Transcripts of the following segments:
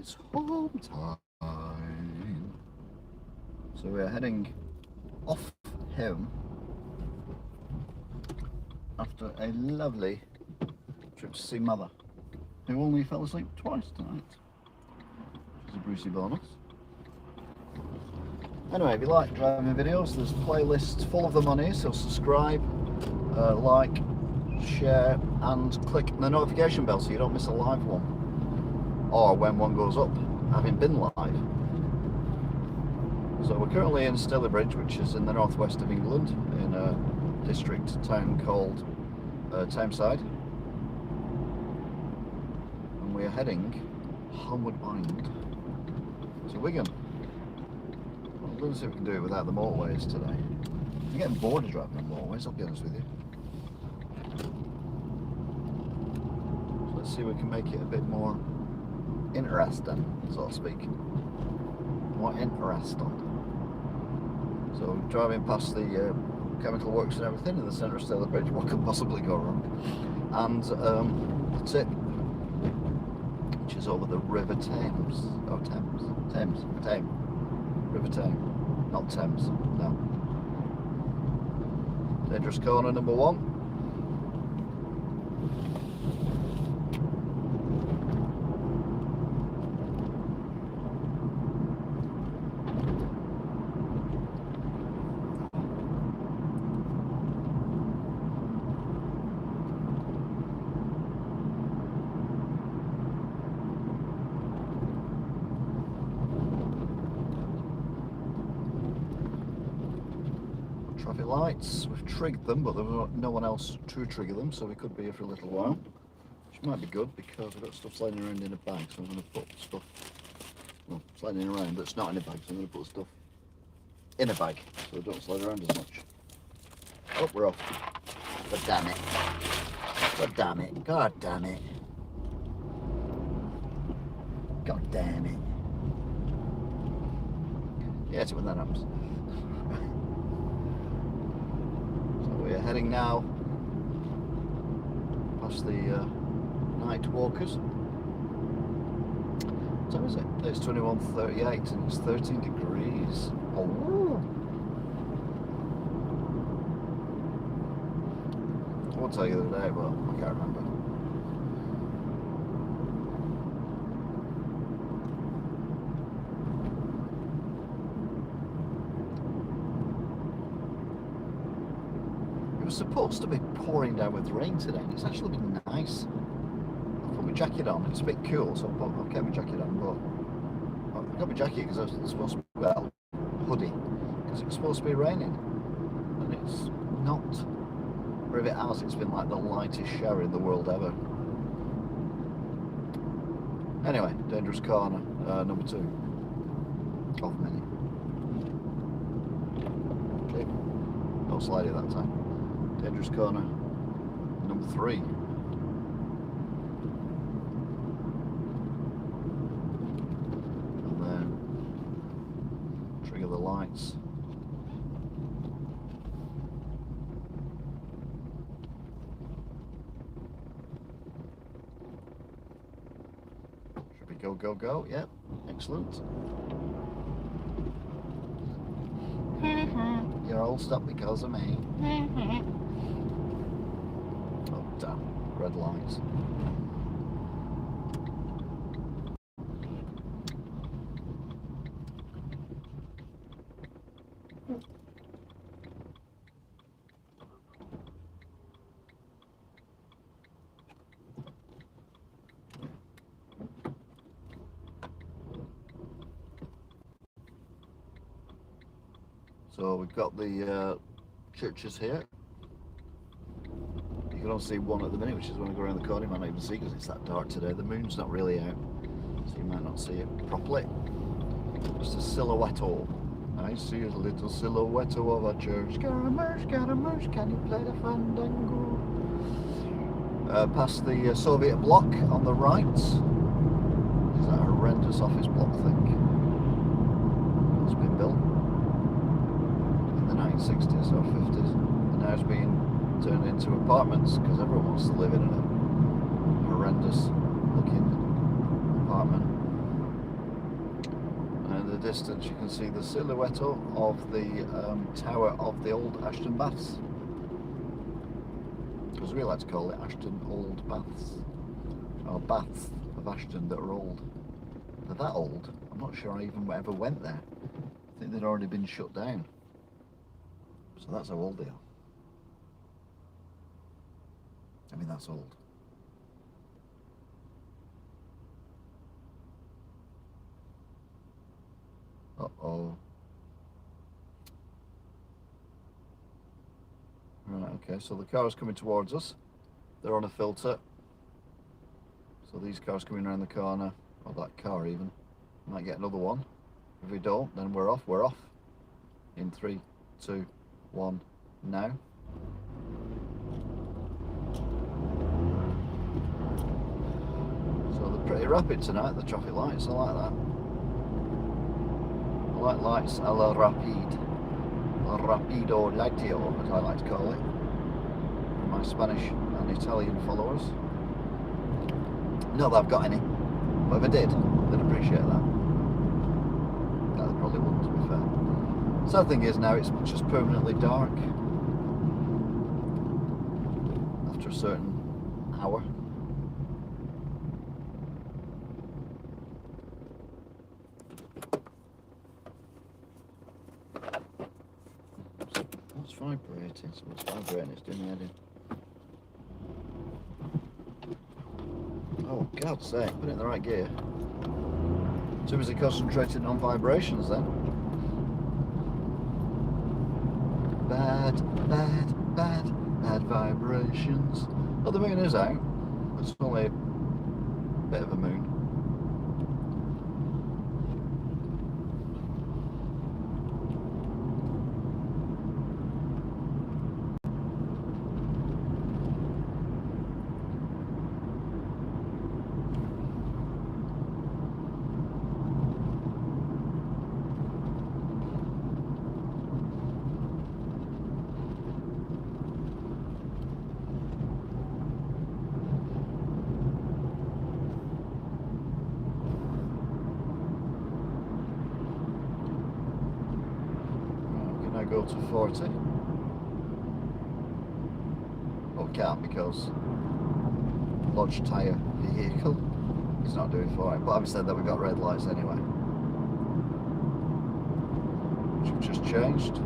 it's home time. So we're heading off home after a lovely trip to see Mother, who only fell asleep twice tonight, which is a Brucey bonus. Anyway, if you like driving videos, there's playlists full of them on here, so subscribe, like, share and click the notification bell so you don't miss a live one, or when one goes up, having been live. So we're currently in Stalybridge, which is in the northwest of England, in a district town called Tameside, and we're heading homeward bound to Wigan. Well, let's see if we can do it without the motorways today. I'm getting bored of driving on motorways, I'll be honest with you. So let's see if we can make it a bit more interesting, so to speak. More interesting. So driving past the chemical works and everything in the centre of Stalybridge, what could possibly go wrong? And the tip, which is over the River Thames. Oh, Thames. River Thames. Not Thames, no. Dangerous corner number 1. Traffic lights, we've trigged them, but there was no one else to trigger them, so we could be here for a little while, which might be good because I've got stuff sliding around in a bag, so I'm going to put stuff, well, sliding around, but it's not in a bag, so I'm going to put stuff in a bag so it don't slide around as much. Oh, we're off. God damn it. God damn it. God damn it. God damn it. Yeah, it's when that happens. We're heading now past the night walkers. What time is it? It's 21:38 and it's 13 degrees. Oh. I won't tell you the day, but I can't remember. It was supposed to be pouring down with rain today, and it's actually been nice. I've put my jacket on, it's a bit cool, so I've kept my jacket on, but I've got my jacket because it's supposed to be, well, hoodie, because it's supposed to be raining, and it's not. Or if it has, it's been like the lightest shower in the world ever. Anyway, dangerous corner, number 2. Off many. Okay, no slidey that time. Dangerous corner number 3. And then trigger the lights. Should we go, go, go? Yep, excellent. You're all stopped because of me. Oh damn, red lights. So we've got the churches here. You can only see one at the minute, which is when I go around the corner. You might not even see because it's that dark today. The moon's not really out, so you might not see it properly. Just a silhouette. I see a little silhouette of a church. Scaramouche, can you play the fandango? Past the Soviet block on the right. Is that a horrendous office block thing? It's been built in the 1960s or 50s, and now it's been turned into apartments because everyone wants to live in a horrendous looking apartment. distance you can see the silhouette of the tower of the old Ashton Baths, because we like to call it Ashton Old Baths, or Baths of Ashton that are old. They're that old, I'm not sure I even ever went there. I think they'd already been shut down, so that's how old they are. I mean, that's old. Uh-oh. Right, okay, so the car's coming towards us. They're on a filter. So these cars coming around the corner, or that car even, might get another one. If we don't, then we're off. In 3, 2, 1, now. So they're pretty rapid tonight, the traffic lights, I like that. I like lights a la rapide. Rapido Latio, as I like to call it, for my Spanish and Italian followers. Not that I've got any, but if I did, they'd appreciate that. No, they probably wouldn't, to be fair. Sad thing is now it's just permanently dark after a certain hour. It's vibrating, so it's vibrating, it's doing the head in. Oh, God's sake, put it in the right gear. Too busy concentrating on vibrations then. Bad vibrations. Well, the moon is out. It's only a bit of a moon. Go to 40. Oh, can't, because lodge tyre vehicle is not doing for it. But having said that, we've got red lights anyway, which have just changed.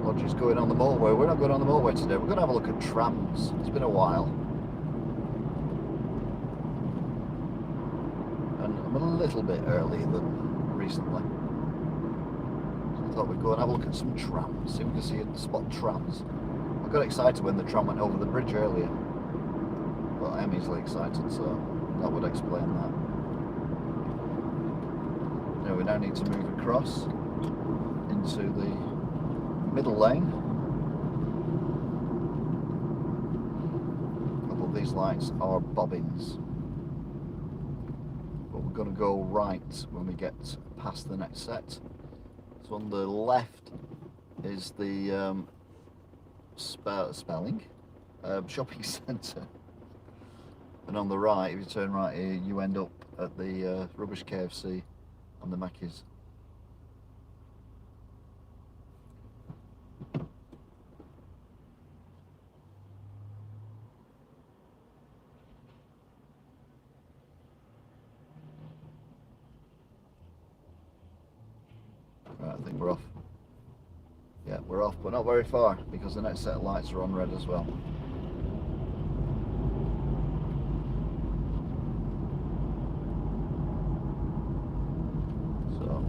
Lodge is going on the motorway. We're not going on the motorway today. We're going to have a look at trams. It's been a while, and I'm a little bit earlier than recently. I thought we'd go and have a look at some trams, see if we can see spot trams. I got excited when the tram went over the bridge earlier, but I am easily excited, so that would explain that. Now we now need to move across into the middle lane. Although these lights are bobbins, but we're going to go right when we get past the next set. So on the left is the shopping centre, and on the right, if you turn right here, you end up at the rubbish KFC and the Mackies. Right, I think we're off. Yeah, we're off, but not very far, because the next set of lights are on red as well. So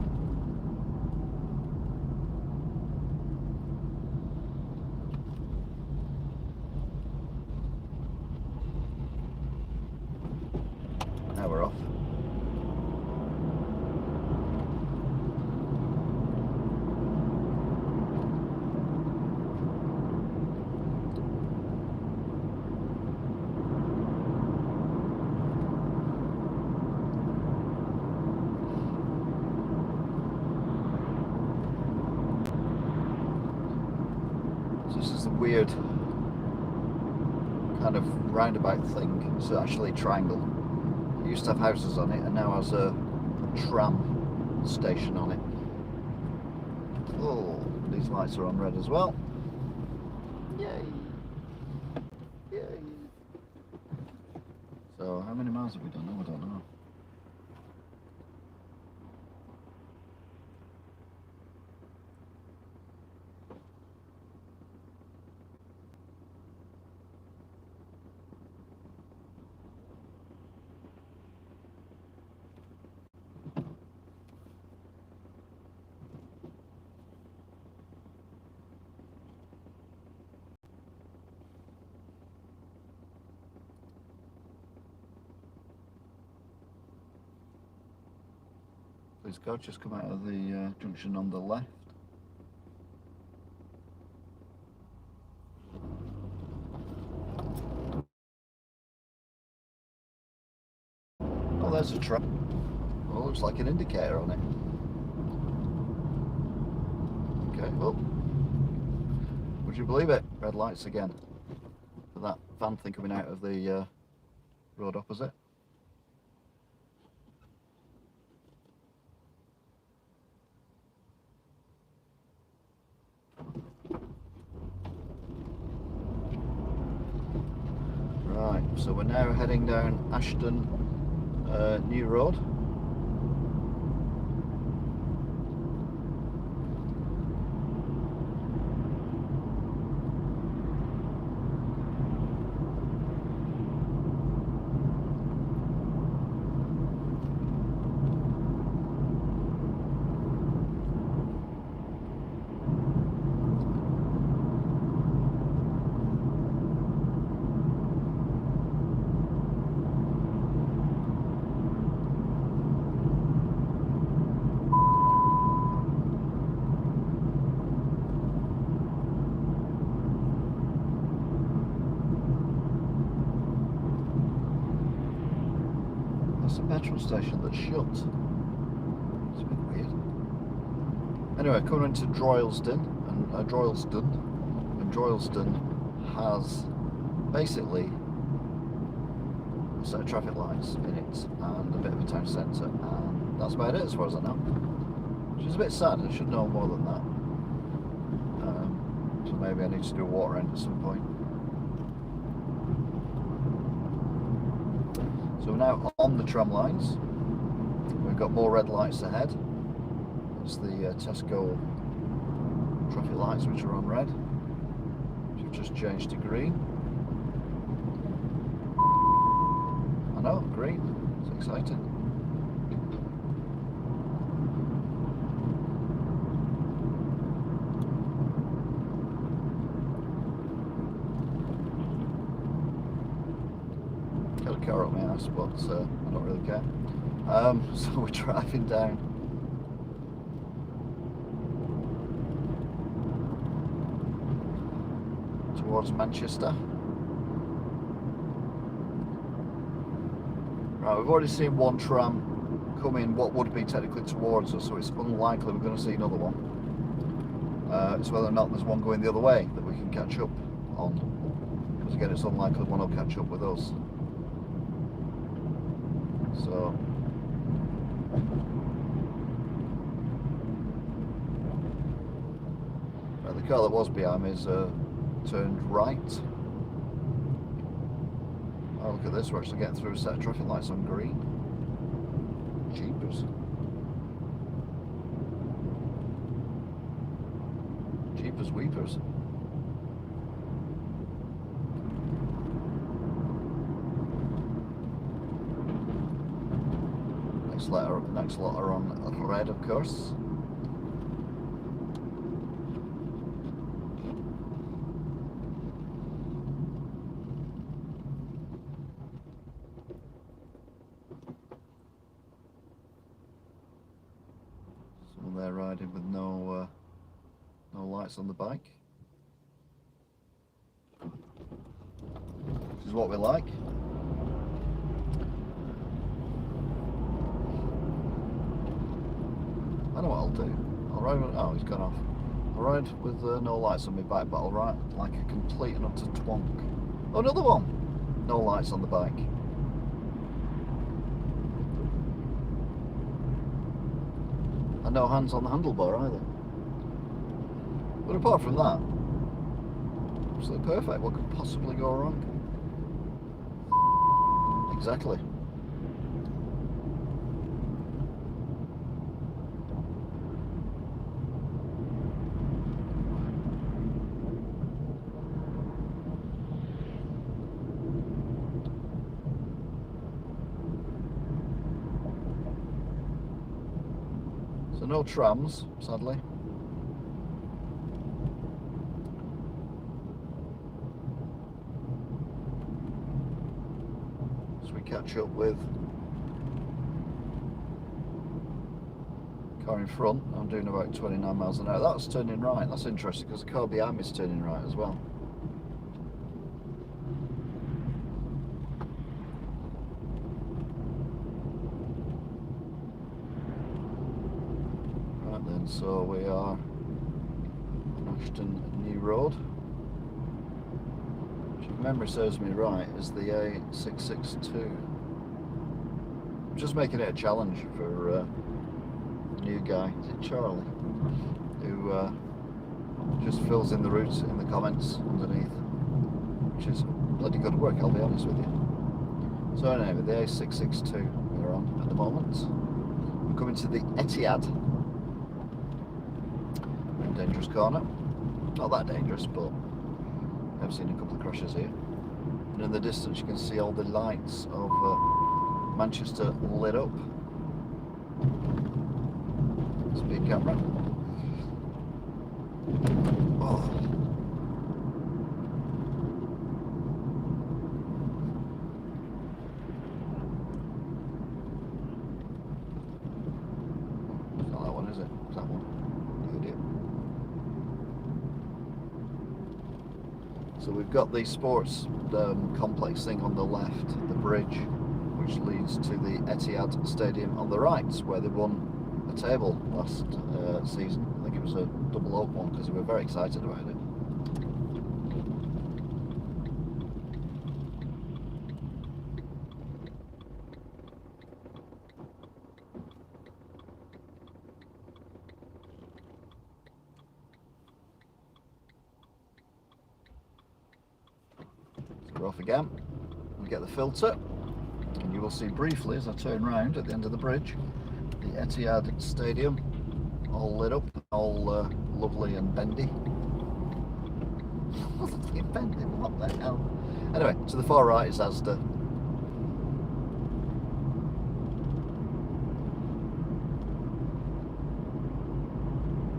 now we're off. This is a weird kind of roundabout thing. It's actually a triangle. It used to have houses on it and now has a tram station on it. Oh, these lights are on red as well. Yay! Yay! So how many miles have we done? Oh, I don't know. Please God, just come out of the junction on the left. Oh, there's a truck. Oh, looks like an indicator on it. Okay, well, would you believe it? Red lights again. For that van thing coming out of the road opposite. Right, so we're now heading down Ashton New Road. That's a petrol station that's shut. It's a bit weird. Anyway, coming into Droylsden, and Droylsden has basically a set of traffic lights in it and a bit of a town centre, and that's about it as far as I know. Which is a bit sad. I should know more than that. So maybe I need to do a walk around at some point. So we're now on the tram lines. We've got more red lights ahead. It's the Tesco traffic lights which are on red, which have just changed to green. I know, green. It's exciting. Got a car up my ass, but I don't really care. So we're driving down towards Manchester. Right, we've already seen one tram coming what would be technically towards us, so it's unlikely we're going to see another one. It's whether or not there's one going the other way that we can catch up on, because again it's unlikely one will catch up with us. So the car that was behind me is turned right. Oh, look at this, we're actually getting through a set of traffic lights on green. Jeepers. Jeepers weepers. Next lot are on red, of course. Someone there riding with no lights on the bike. Which is what we like. I know what I'll do. I'll ride with, oh, he's gone off. I'll ride with no lights on my bike, but I'll ride like a complete and utter twonk. Oh, another one! No lights on the bike. and no hands on the handlebar either. But apart from that, absolutely perfect. What could possibly go wrong? Exactly. So no trams, sadly. As we catch up with car in front, I'm doing about 29 miles an hour. That's turning right. That's interesting because the car behind me is turning right as well. Right then, so we are on Ashton New Road, which, if memory serves me right, is the A662. I'm just making it a challenge for new guy, is it Charlie, who just fills in the routes in the comments underneath, which is bloody good work, I'll be honest with you. So anyway, the A662 we're on at the moment. We're coming to the Etihad. Dangerous corner. Not that dangerous, but I've seen a couple of crashes here. And in the distance you can see all the lights of Manchester lit up. Speed camera. Oh. It's not that one, is it? It's that one. You idiot. So we've got the sports complex thing on the left, the bridge, which leads to the Etihad Stadium on the right, where they won a table last season. I think it was a double oak one because they were very excited about it. So we're off again. We get the filter, and you will see briefly as I turn round at the end of the bridge, the Etihad Stadium, all lit up, all lovely and bendy. Bendy, what the hell? Anyway, to the far right is Asda.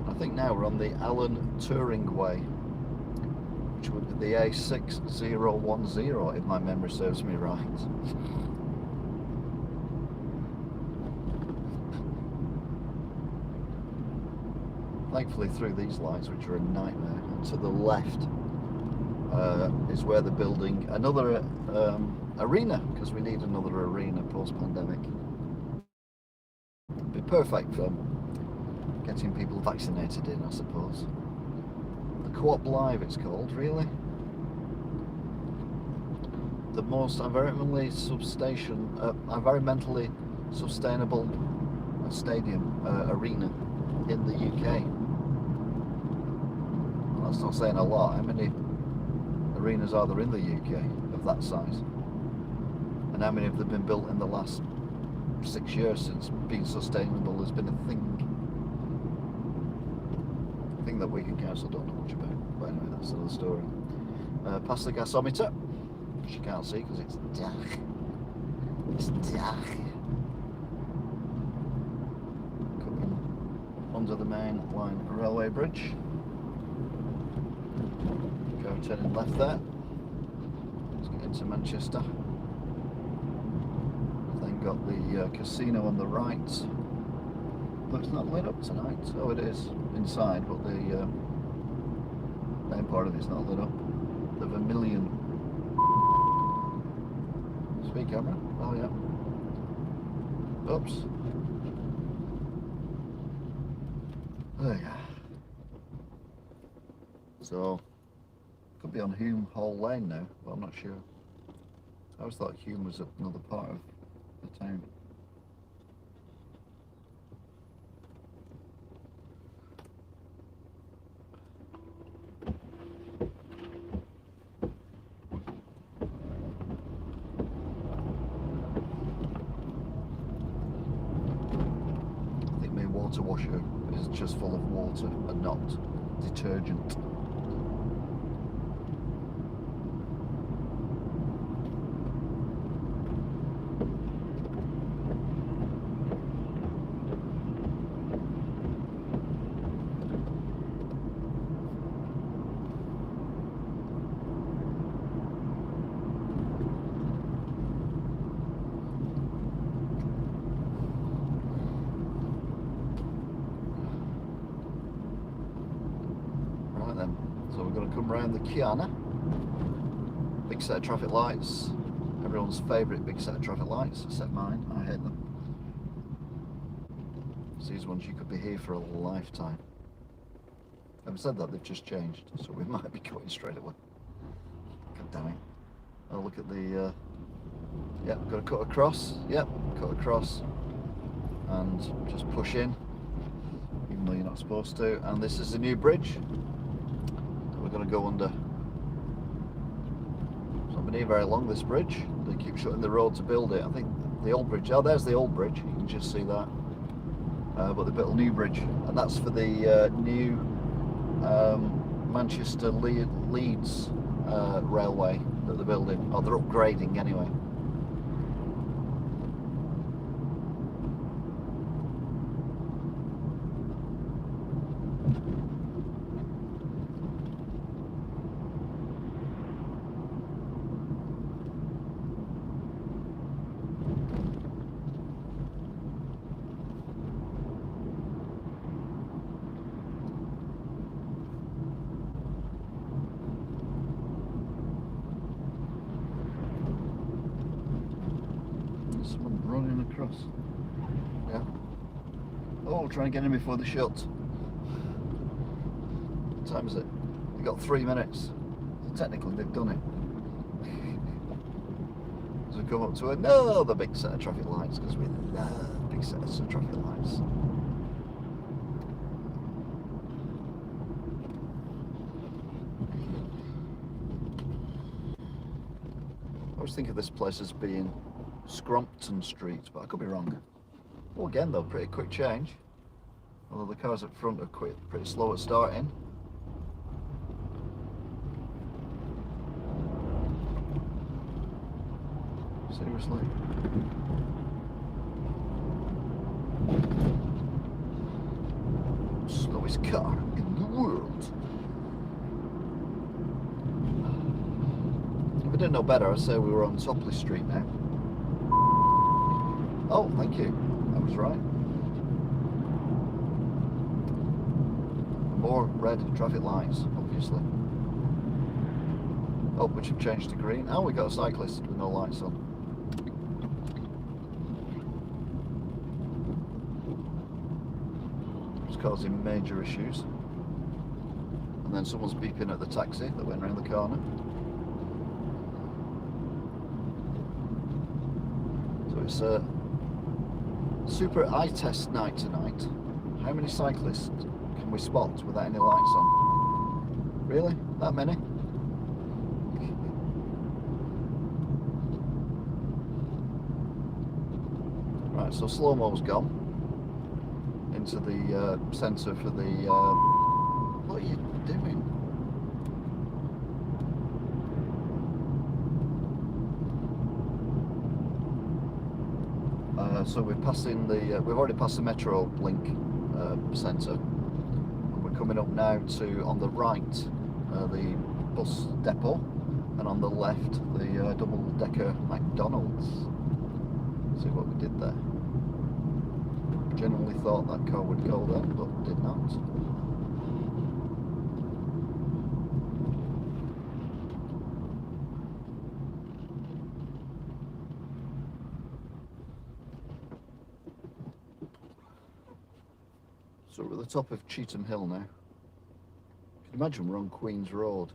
I think now we're on the Allen Turing Way, which would be the A6010 if my memory serves me right. Thankfully through these lights, which are a nightmare, and to the left is where they're building another arena, because we need another arena post-pandemic. It'd be perfect for getting people vaccinated in, I suppose. The Co-op Live it's called, really. The most environmentally sustainable stadium arena in the UK. Well, that's not saying a lot. How many arenas are there in the UK of that size? And how many have been built in the last 6 years since being sustainable has been a thing? A thing that Wigan Council don't know much about. But anyway, that's another story. Past the gasometer, which you can't see because it's dark. It's dark. Under the main line railway bridge. Go turning left there. Let's get into Manchester. We've then got the casino on the right. But it's not lit up tonight. Oh, it is inside, but the main part of it's not lit up. The Vermilion. Speed camera. Oh yeah. Oops. There you go. So, could be on Hume Hall Lane now, but I'm not sure. I always thought Hume was another part of the town. water washer is just full of water and not detergent. So we're going to come round the Kiana. Big set of traffic lights. Everyone's favourite big set of traffic lights, except mine. I hate them. So these ones, you could be here for a lifetime. Having said that, they've just changed, so we might be going straight away. God damn it. Oh, look at the... yep, got to cut across. Yep, cut across. And just push in, even though you're not supposed to. And this is a new bridge. We're going to go under. It's not been here very long, this bridge. They keep shutting the road to build it. I think the old bridge, oh there's the old bridge, you can just see that. But they built a new bridge, and that's for the new Manchester Leeds railway that they're building, or they're upgrading anyway. Someone running across. Yeah. Oh, try and get in before they shut. What time is it? They've got 3 minutes. So technically they've done it. So we come up to another big set of traffic lights, because we love big sets of traffic lights. I always think of this place as being Scrompton Street, but I could be wrong. Well, again though, pretty quick change. Although the cars up front are pretty slow at starting. Seriously. Slowest car in the world. If I didn't know better, I'd say we were on Topley Street now. Oh, thank you. I was right. More red traffic lights, obviously. Oh, which have changed to green. Oh, we got a cyclist with no lights on. It's causing major issues. And then someone's beeping at the taxi that went round the corner. So it's a super eye test night tonight. How many cyclists can we spot without any lights on? Really? That many? Right, so slow-mo's gone into the centre for the... what are you doing? So we're passing the, we've already passed the Metro Link centre, and we're coming up now to, on the right, the bus depot, and on the left, the double-decker McDonald's. See what we did there. Genuinely thought that car would go there, but did not. So we're at the top of Cheetham Hill now. Can you imagine we're on Queen's Road,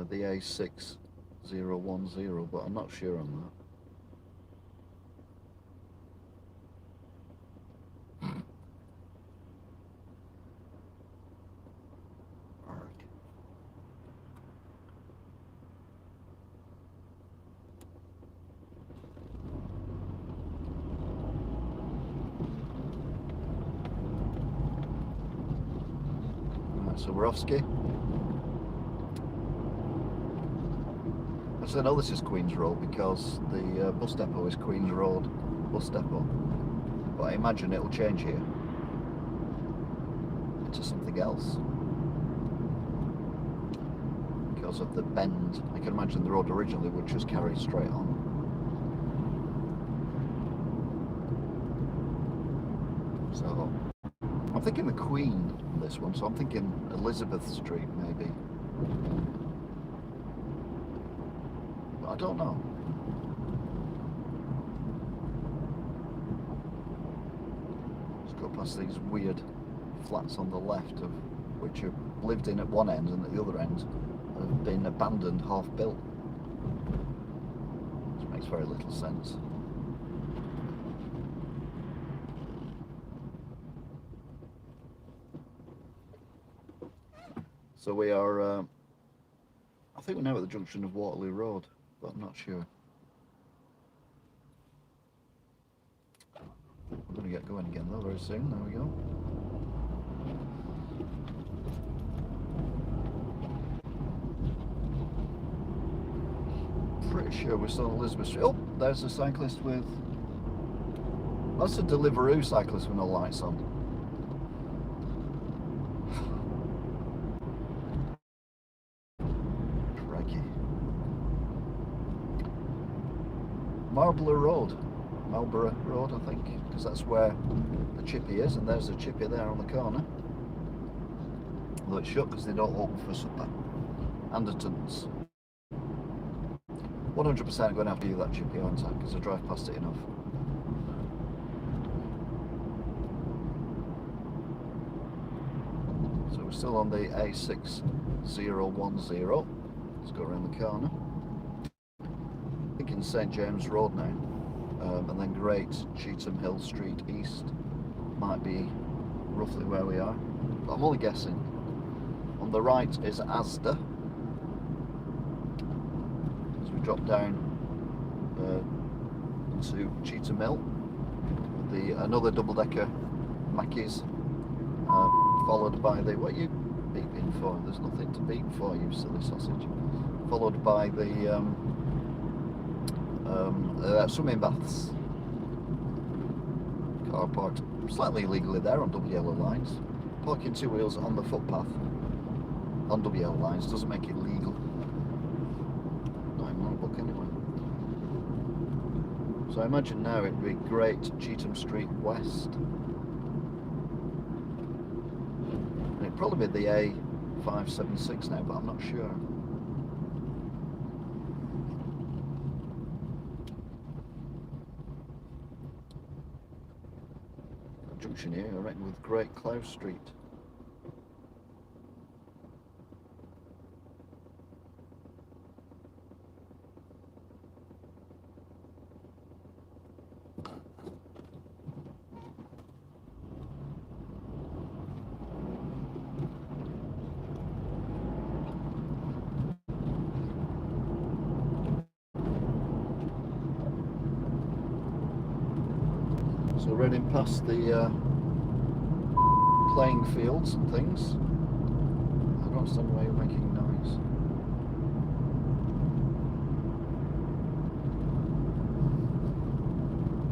the A6010, but I'm not sure on that. Right, so we're off ski. I know this is Queen's Road because the bus depot is Queen's Road bus depot, but I imagine it'll change here into something else because of the bend. I can imagine the road originally would just carry straight on. So I'm thinking the Queen on this one, so I'm thinking Elizabeth Street maybe. But I don't know. Let's go past these weird flats on the left, of which are lived in at one end and at the other end have been abandoned, half built. Which makes very little sense. So we are, I think we're now at the junction of Waterloo Road, but I'm not sure. We're going to get going again though very soon. There we go. Pretty sure we're still on Elizabeth Street. Oh, there's a cyclist with... That's a Deliveroo cyclist with no lights on. Marlborough Road, I think, because that's where the chippy is, and there's a chippy there on the corner. Although it's shut because they don't open for supper. Anderton's. 100% going to have to use that chippy, aren't I? Because I drive past it enough. So we're still on the A6010. Let's go around the corner. I think in St James Road now, and then Great Cheetham Hill Street East might be roughly where we are, but I'm only guessing. On the right is Asda, as we drop down into Cheetham Hill, another double-decker Mackey's, followed by the, what are you beeping for? There's nothing to beep for, you silly sausage. Followed by the swimming baths. Car parked slightly illegally there on double yellow lines. Parking two wheels on the footpath on double yellow lines doesn't make it legal. Not in my book anyway. So I imagine now it'd be Great Cheetham Street West. And it'd probably be the A576 now, but I'm not sure. Junction here, I reckon, with Great Clough Street. So running past the playing fields and things. I don't understand why you're making noise.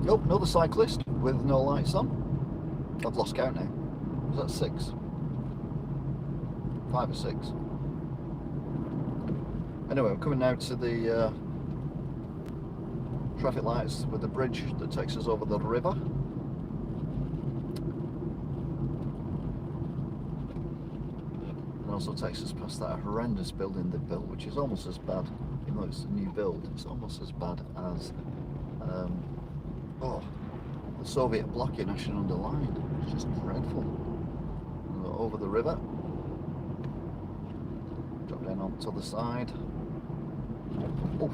Nope, another cyclist with no lights on. I've lost count now. Was that 6? 5 or 6? Anyway, we're coming now to the traffic lights with the bridge that takes us over the river. Also takes us past that horrendous building they built, which is almost as bad, even though it's a new build, it's almost as bad as the Soviet block in Ashton-under-Lyne. It's just dreadful. Over the river, drop down onto the side. Oh.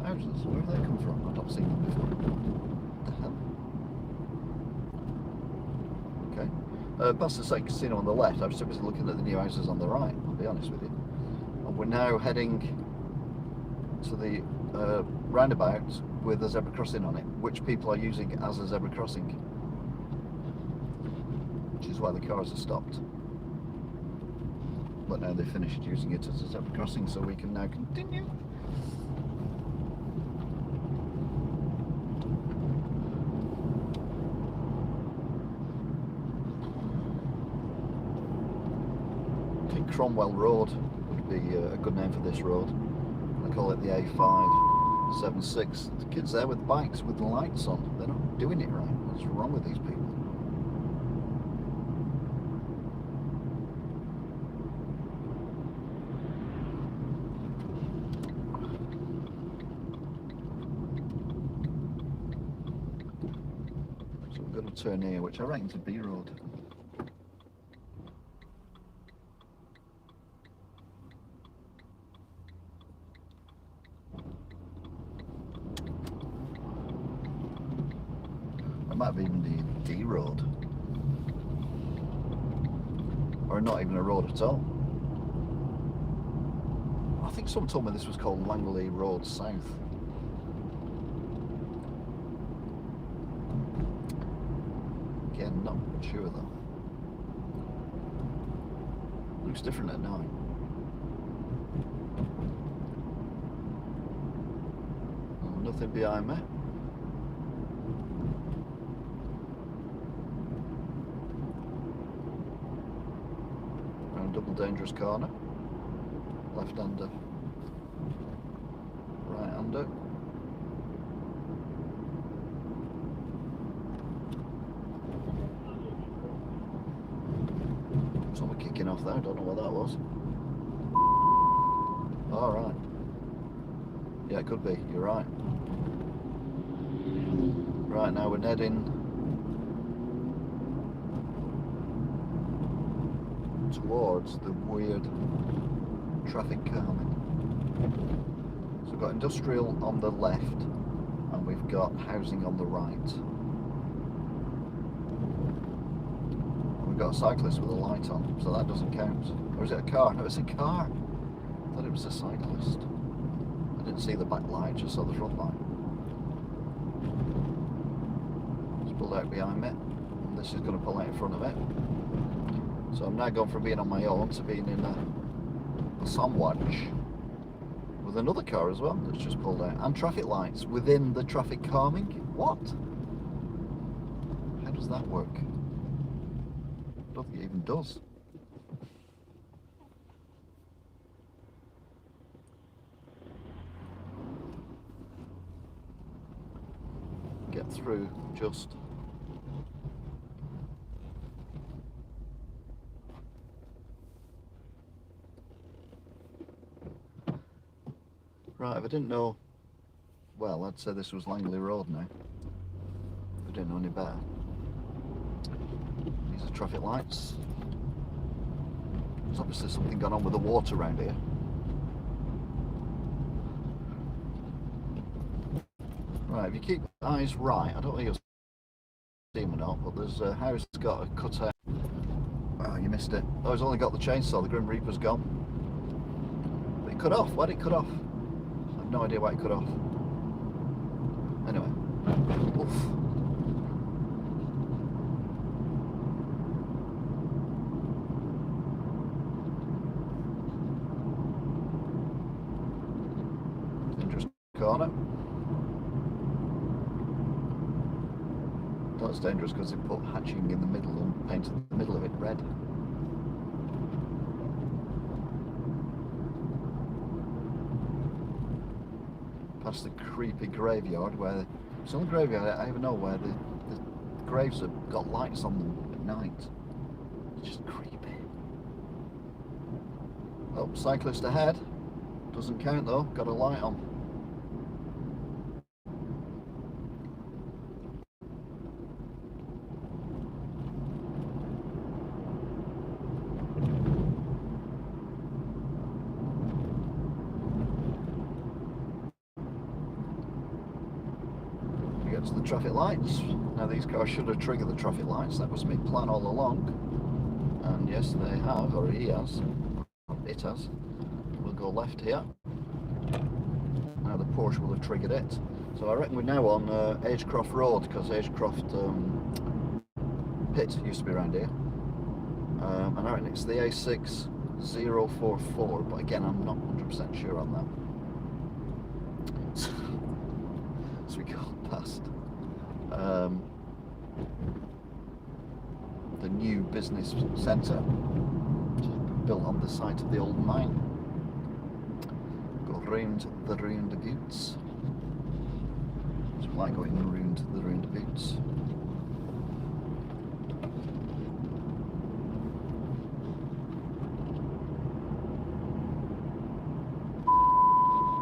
Houses, where have they come from? I've not seen them before. What the hell? Okay. Past the site casino on the left, I was too busy looking at the new houses on the right, I'll be honest with you. And we're now heading to the roundabout with a zebra crossing on it, which people are using it as a zebra crossing, which is why the cars are stopped. But now they finished using it as a zebra crossing, so we can now continue. I think Cromwell Road would be a good name for this road. I call it the A576. The kids there with bikes with the lights on, they're not doing it right. What's wrong with these people? So we've got to turn here, which I reckon is a B road. It might be even the D road, or not even a road at all. I think someone told me this was called Langley Road South. Again, not sure though. Looks different at night. Oh, nothing behind me. Double dangerous corner, left-hander, right-hander. Someone kicking off there, I don't know what that was. All right. Yeah, it could be, you're right. Right, now we're heading towards the weird traffic calming. So we've got industrial on the left and we've got housing on the right. And we've got a cyclist with a light on, so that doesn't count. Or is it a car? No, it's a car. I thought it was a cyclist. I didn't see the back light, just saw the front light. It's pulled out behind me. And this is going to pull out in front of it. So I'm now going from being on my own to being in a sandwich with another car as well that's just pulled out, and traffic lights within the traffic calming. What? How does that work? I don't think it even does. Get through just. Right, if I didn't know, well, I'd say this was Langley Road now. If I didn't know any better. These are traffic lights. There's obviously something going on with the water around here. Right, if you keep eyes right, I don't know if you'll see them or not, but there's a house that's got a cutout. Oh, you missed it. Oh, it's only got the chainsaw, the Grim Reaper's gone. But it cut off, why did it cut off? No idea why it cut off. Anyway. Oof. Dangerous corner. That's dangerous because they put hatching in the middle and painted the middle of it red. Past the creepy graveyard where some graveyard I even know where the graves have got lights on them at night. It's just creepy. Oh, cyclist ahead. Doesn't count though, got a light on. To the traffic lights. Now these cars should have triggered the traffic lights, that was my plan all along, and yes they have, or he has, it has. We'll go left here. Now the Porsche will have triggered it. So I reckon we're now on Agecroft Road, because Agecroft pit used to be around here. And I reckon it's the A6044, but again I'm not 100% sure on that. So we go past the new business centre, built on the site of the old mine. Go round the roundabouts. So I like going round the roundabouts.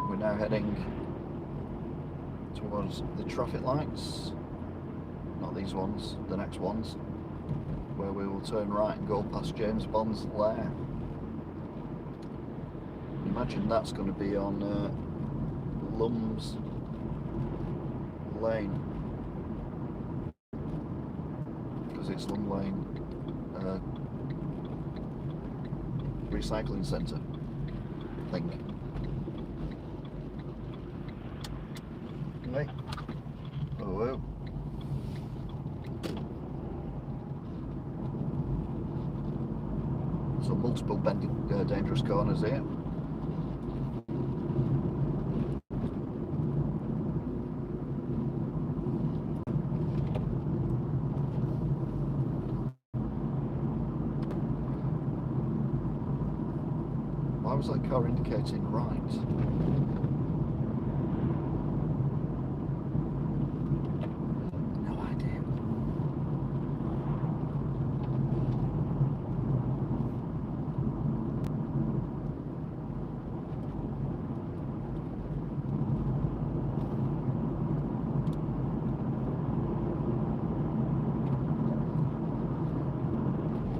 We're now heading towards the traffic lights, not these ones, the next ones, where we will turn right and go past James Bond's lair. Imagine that's going to be on Lums Lane, because it's Lum Lane recycling centre thing. Hey. Oh. So multiple bending dangerous corners here. Why was that car indicating right? No idea.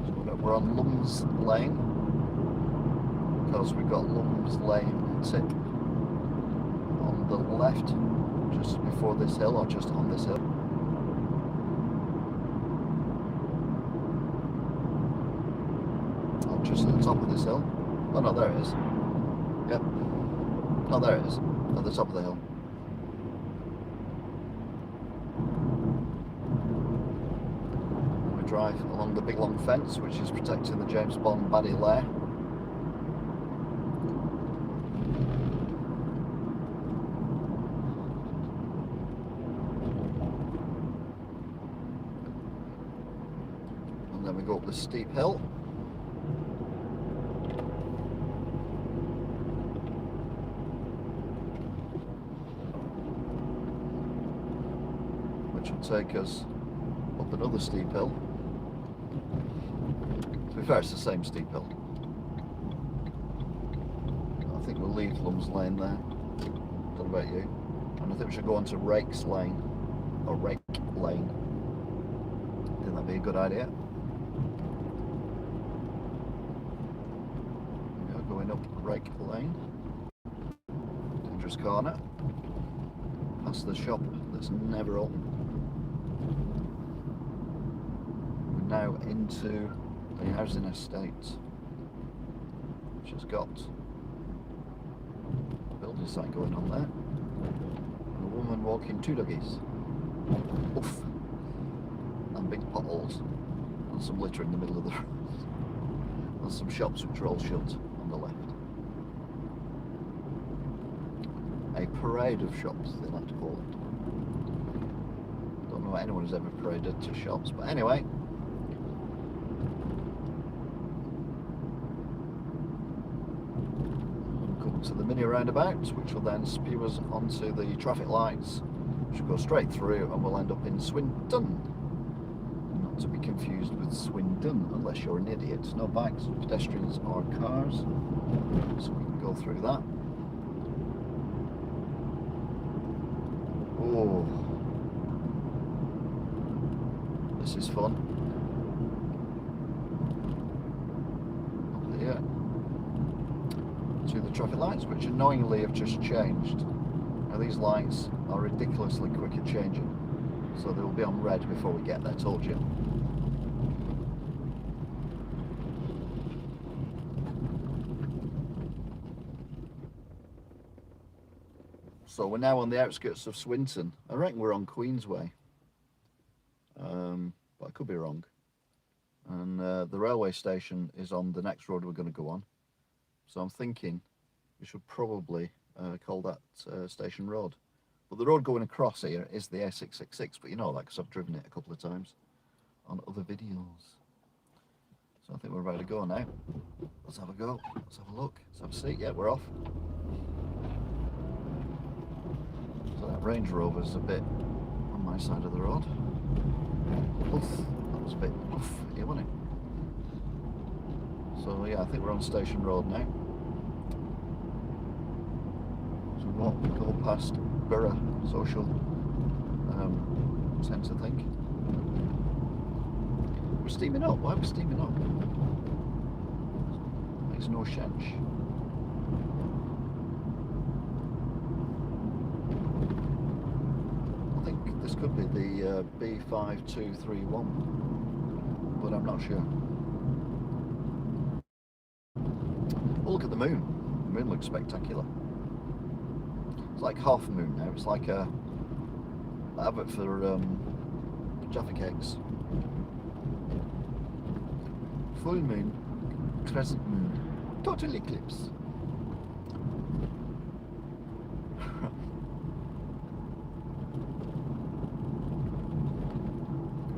So we're on Lums Lane, because we've got Lums Lane tip on the left, just before this hill, or just on this hill. Or just at the top of this hill. Oh no, there it is. Yep. Oh, there it is, at the top of the hill. And we drive along the big long fence, which is protecting the James Bond baddie lair. And then we go up the steep hill. Which will take us up another steep hill. To be fair, it's the same steep hill. I think we'll leave Lums Lane there. Don't know about you. And I think we should go on to Rakes Lane, or Rake Lane. I think that'd be a good idea. We are going up Rake Lane. Dangerous corner. Past the shop that's never open. We're now into the housing estate, which has got a building site going on there. And a woman walking two doggies. Oof. And big potholes. And some litter in the middle of the road. And some shops which are all shut on the left. A parade of shops, they like to call it. Don't know anyone who's ever paraded to shops, but anyway. We'll come to the mini roundabout, which will then spew us onto the traffic lights, which will go straight through, and we'll end up in Swinton. Not to be confused with Swindon, unless you're an idiot. No bikes, pedestrians or cars, so we can go through that. Oh, this is fun. Up here to the traffic lights, which annoyingly have just changed. Now these lights are ridiculously quick at changing, so they will be on red before we get there, told you. So we're now on the outskirts of Swinton. I reckon we're on Queensway, but I could be wrong. And the railway station is on the next road we're going to go on. So I'm thinking we should probably call that Station Road. But the road going across here is the A666, but you know that because I've driven it a couple of times on other videos. So I think we're ready to go now. Let's have a go. Let's have a look. Let's have a seat. Yeah, we're off. So that Range Rover's a bit on my side of the road. Oof, that was a bit oof here, wasn't it? So yeah, I think we're on Station Road now. So we won't go past Borough Social Centre, I think. We're steaming up. Why are we steaming up? Makes no sense. I think this could be the B5231, but I'm not sure. Oh, look at the moon. The moon looks spectacular. It's like half moon now. It's like a advert for Jaffa cakes. Full moon, crescent moon, total eclipse.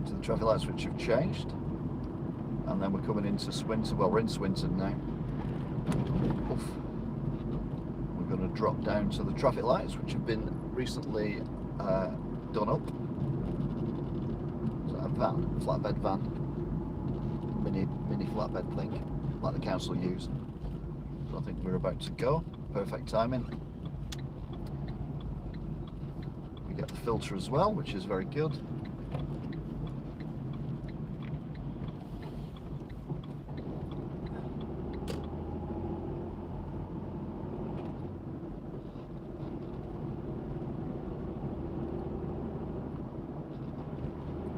To the traffic lights which have changed, and then we're coming into Swinton. Well, we're in Swinton now. Oof. We're going to drop down to the traffic lights which have been recently done up. So a van, flatbed van, mini flatbed thing, like the council use. So I think we're about to go. Perfect timing. We get the filter as well, which is very good.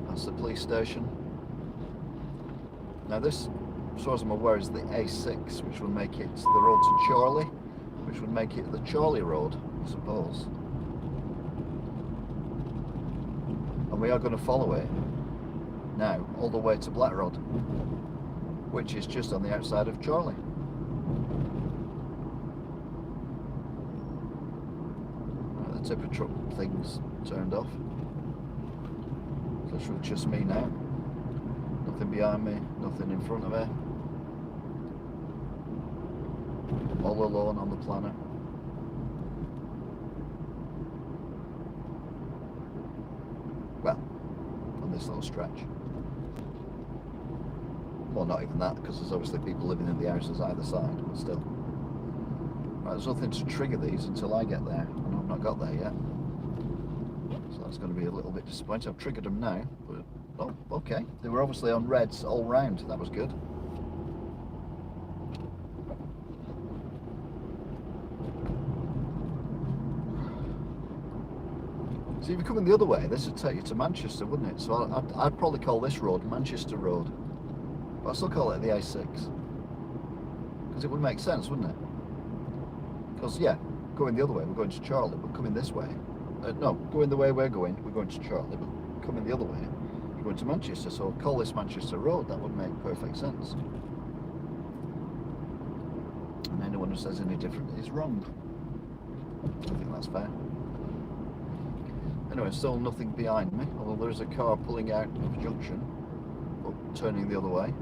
That's the police station. Now this, as far as I'm aware, is the A6, which will make it the road to Charlie, which would make it the Charlie Road, I suppose. And we are going to follow it now all the way to Black Road, which is just on the outside of Charlie. Right, the tipper truck thing's turned off. So it's just me now. Nothing behind me, nothing in front of me. All alone on the planet. Well, on this little stretch. Well, not even that, because there's obviously people living in the houses either side, but still. Right, there's nothing to trigger these until I get there, and I've not got there yet. So that's going to be a little bit disappointing. I've triggered them now, but oh, okay. They were obviously on reds all round. That was good. So if you're coming the other way, this would take you to Manchester, wouldn't it? So I'd probably call this road Manchester Road. But I'd still call it the A6. Because it would make sense, wouldn't it? Because, yeah, going the other way, we're going to Charlie, but coming this way. No, going the way we're going to Charlie, but coming the other way, we're going to Manchester. So call this Manchester Road. That would make perfect sense. And anyone who says any different is wrong. I think that's fair. Anyway, still nothing behind me, although there is a car pulling out of a junction, but turning the other way.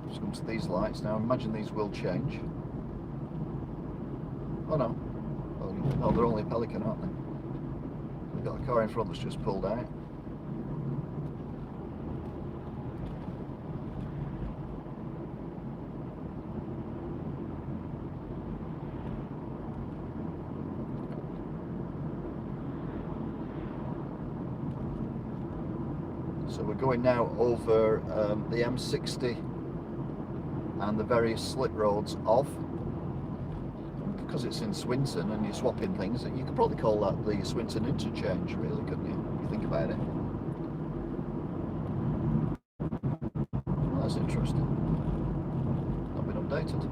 Just come to these lights now. Imagine these will change. Oh no. Well, no, they're only Pelican, aren't they? We've got a car in front that's just pulled out. So we're going now over the M60 and the various slit roads of, because it's in Swinton and you're swapping things, you could probably call that the Swinton interchange, really, couldn't you? If you think about it. Well, that's interesting. Not been updated.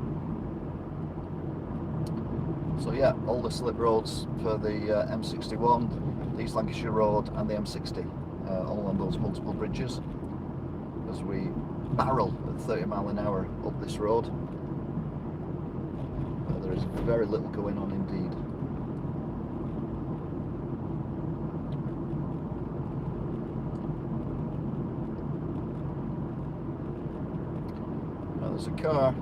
So yeah, all the slip roads for the M61, the East Lancashire Road and the M60, all on those multiple bridges, as we barrel at 30 mile an hour up this road. There is very little going on indeed. Now there's a car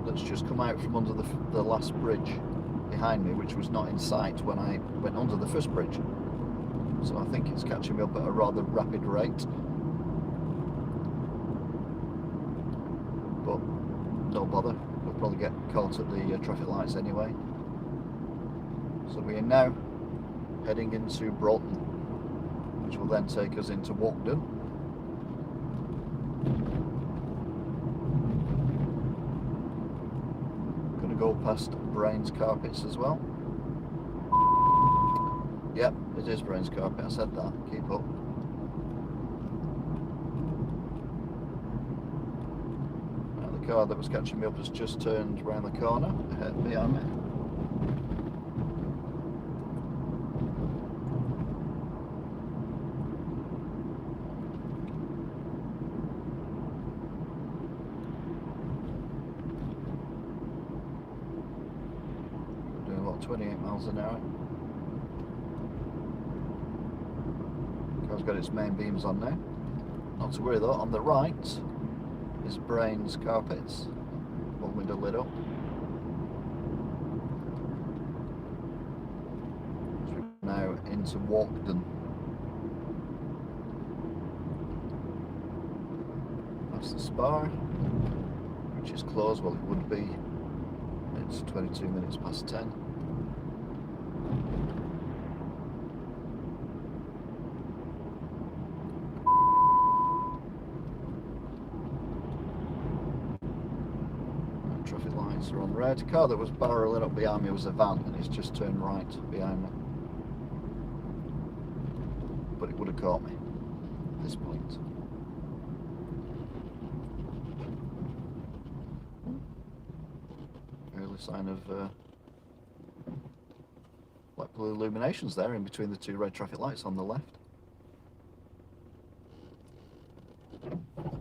that's just come out from under the last bridge behind me, which was not in sight when I went under the first bridge. So I think it's catching me up at a rather rapid rate. But no bother, we'll probably get caught at the traffic lights anyway. So we are now heading into Broughton, which will then take us into Walkden. Going to go past Brains Carpets as well. Yep, it is Brains Carpet, I said that, keep up. Now the car that was catching me up has just turned round the corner ahead behind me. Doing about 28 miles an hour. Car's got its main beams on now. Not to worry though, on the right is Brains Carpets. One window lit up. So we're now into Walkden. That's the Spar, which is closed. Well, it would be. It's 22 minutes past 10. Traffic lights are on red. The car that was barreling up behind me was a van, and it's just turned right behind me. But it would have caught me at this point. Early sign of light blue illuminations there in between the two red traffic lights on the left.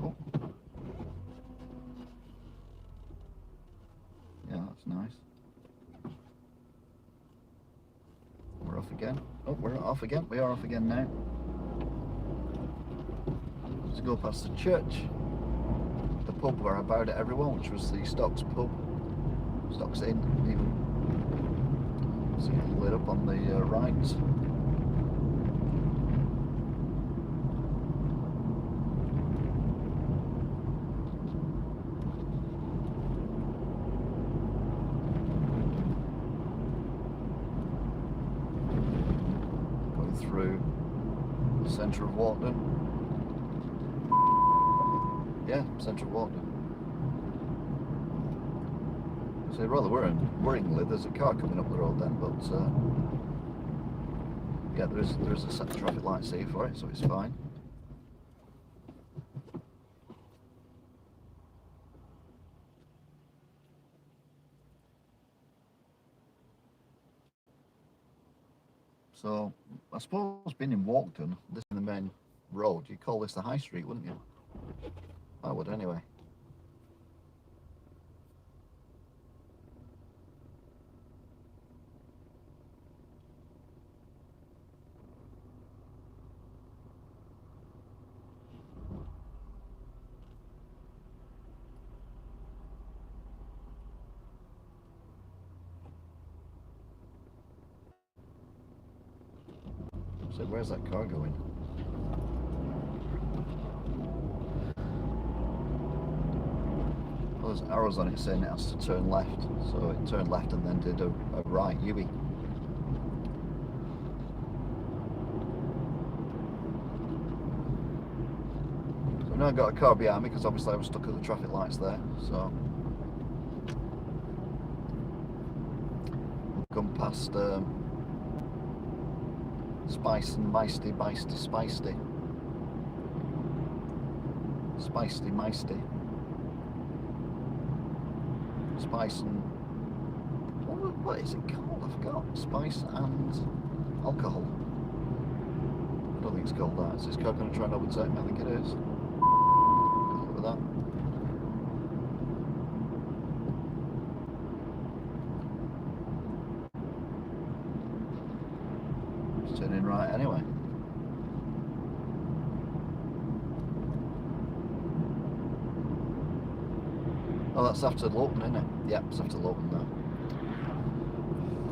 Oh. Yeah, that's nice. We're off again. Oh, we're off again. We are off again now. Let's go past the church, the pub where I bowed at everyone, which was the Stocks pub. Stocks Inn, even. See it lit up on the right. Going through the centre of Walkden. Yeah, centre of Walkden. So rather worryingly, there's a car coming up the road then, but yeah, there is a set of traffic lights here for it, so it's fine. So I suppose being in Walkden, this is the main road, you'd call this the High Street, wouldn't you? I would anyway. So where's that car going? Well, there's arrows on it saying it has to turn left, so it turned left and then did a right U-E. So now I've got a car behind me because obviously I was stuck at the traffic lights there, so we've come past Spice and Meisty, Spicey. Spicey, Meisty. Spice and... What What is it called? I forgot. Spice and alcohol. I don't think it's called that. Is this car going to try and overtake me? I think it is. Look at that. It's turning right anyway. Oh, that's after Walkden, isn't it? Yep, it's after Walkden now.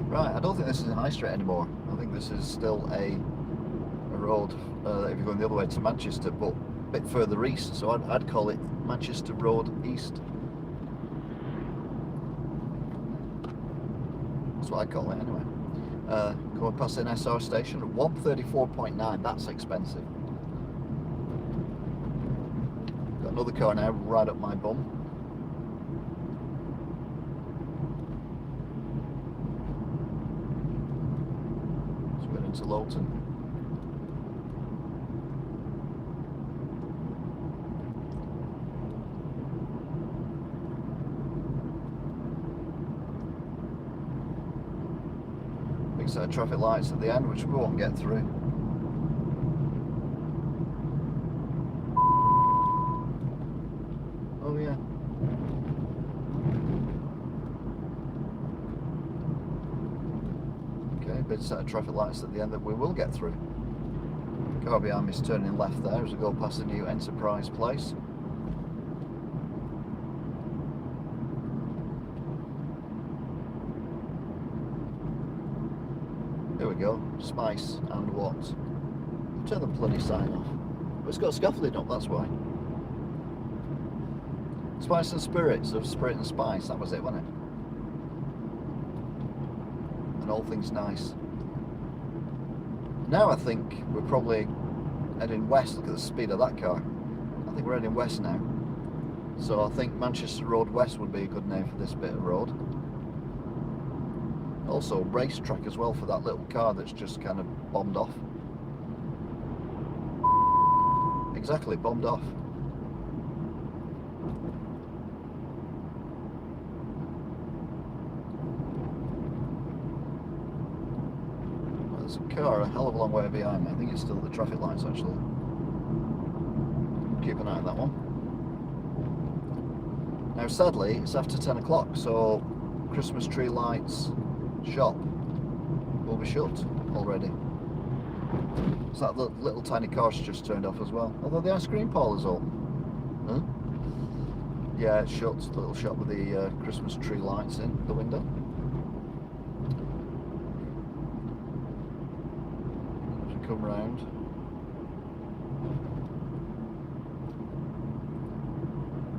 Right, I don't think this is a high street anymore. I think this is still a road if you're going the other way to Manchester, but a bit further east. So I'd call it Manchester Road East. That's what I call it anyway. Going past an SR station at 134.9. That's expensive. Got another car now right up my bum. To Lowton. Big set of traffic lights at the end, which we won't get through. Oh yeah. Big set of traffic lights at the end that we will get through. Car behind me is turning left there as we go past the new Enterprise place. Here we go, Spice and what? Turn the bloody sign off. But it's got scaffolding up, that's why. Spice and Spirits of Spirit and Spice, that was it, wasn't it? And all things nice. Now I think we're probably heading west. Look at the speed of that car. I think we're heading west now. So I think Manchester Road West would be a good name for this bit of road. Also racetrack as well for that little car that's just kind of bombed off. Exactly, bombed off. There's a car a hell of a long way behind me. I think it's still at the traffic lights actually. Keep an eye on that one. Now sadly it's after 10 o'clock, so Christmas tree lights shop will be shut already. So that little tiny car's just turned off as well. Although the ice cream parlour's open. Huh? Yeah, it's shut. The little shop with the Christmas tree lights in the window. Come round.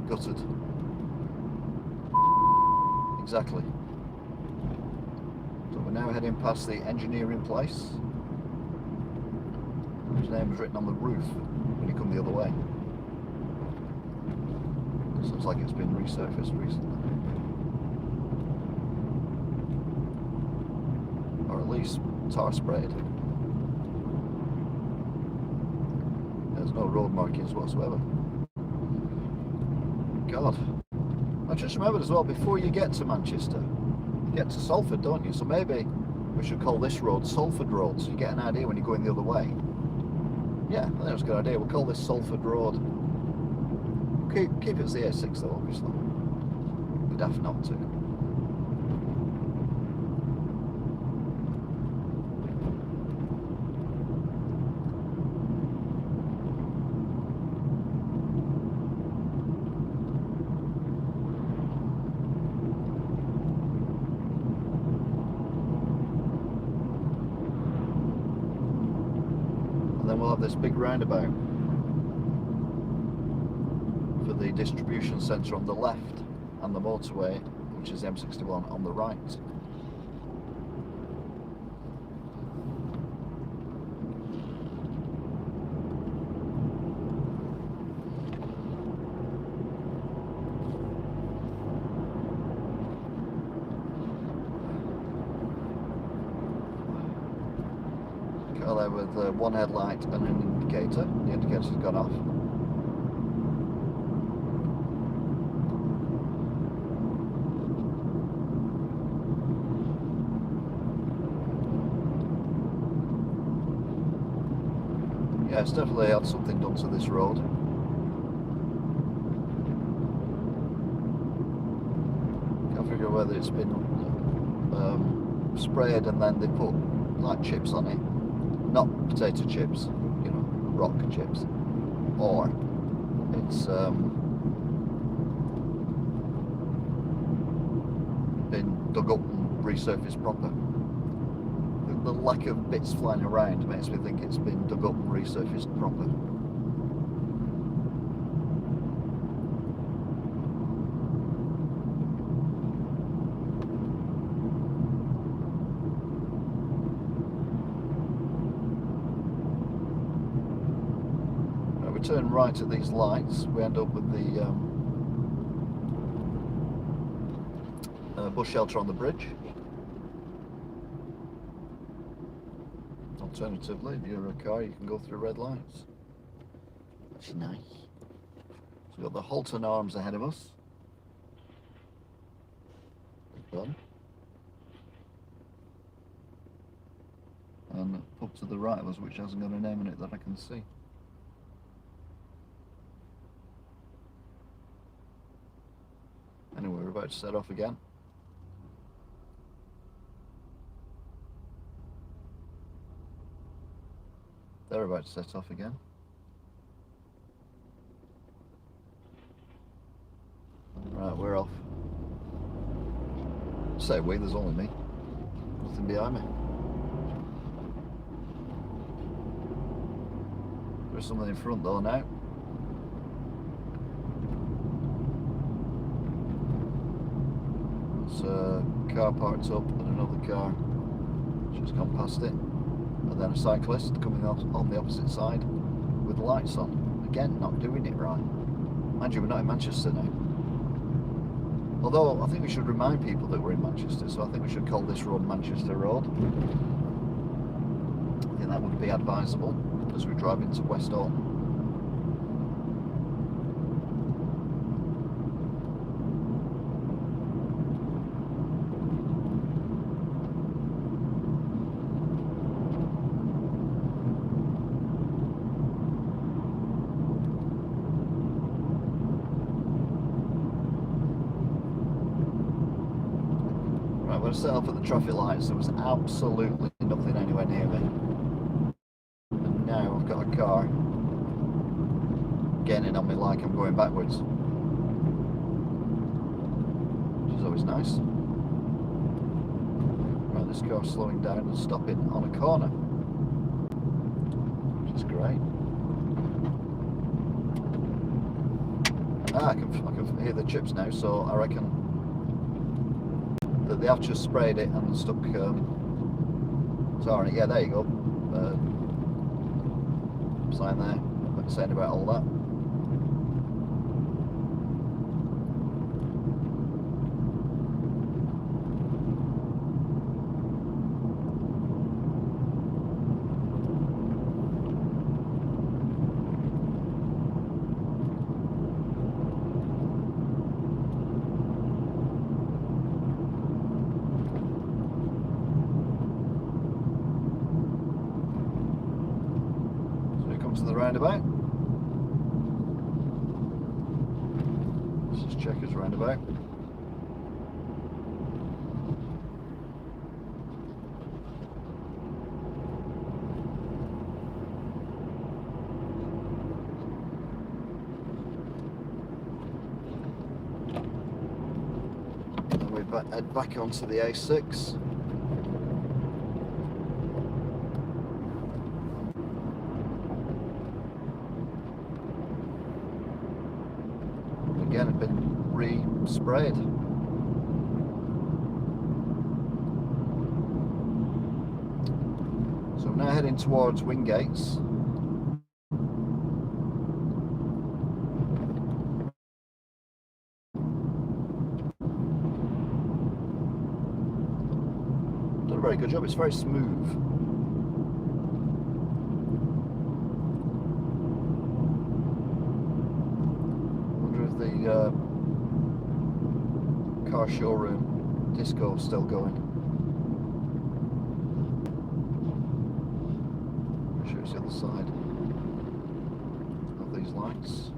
Gutted. Exactly. So we're now heading past the engineering place, whose name is written on the roof when you come the other way. This looks like it's been resurfaced recently. Or at least tar sprayed. There's no road markings whatsoever. God. I just remembered as well, before you get to Manchester, you get to Salford, don't you? So maybe we should call this road Salford Road, so you get an idea when you're going the other way. Yeah, I think that's a good idea. We'll call this Salford Road. Keep it as the A6 though, obviously. Be daft not to. Then we'll have this big roundabout for the distribution centre on the left and the motorway, which is the M61, on the right. There with one headlight and an indicator. The indicator's gone off. Yeah, it's definitely had something done to this road. Can't figure whether it's been sprayed and then they put like chips on it, not potato chips, you know, rock chips, or it's been dug up and resurfaced proper. The lack of bits flying around makes me think it's been dug up and resurfaced proper. Right, we turn right at these lights, we end up with the bus shelter on the bridge. Alternatively, if you're a car, you can go through red lights. That's nice. So we've got the Halton Arms ahead of us. Fun. And up to the right of us, which hasn't got a name on it that I can see. Anyway, we're about to set off again. They're about to set off again. Right, we're off. Say we, there's only me. Nothing behind me. There's something in front though now. There's a car parked up and another car just gone past it. And then a cyclist coming on the opposite side with lights on. Again, not doing it right. Mind you, we're not in Manchester now. Although, I think we should remind people that we're in Manchester, so I think we should call this road Manchester Road. I think that would be advisable as we drive into West Orton. When I set off at the traffic lights, there was absolutely nothing anywhere near me. And now I've got a car getting on me like I'm going backwards, which is always nice. Right, this car's slowing down and stopping on a corner, which is great. I can hear the chips now, so I reckon that they have just sprayed it and stuck tar on it. Yeah, there you go. Sign there, saying about all that. To the roundabout. This is Checkers roundabout. Then we head back onto the A6. Again, had been re-sprayed. So we're now heading towards Wingates. Done a very good job, it's very smooth. The car showroom disco still going. I'll show you the other side. these lights.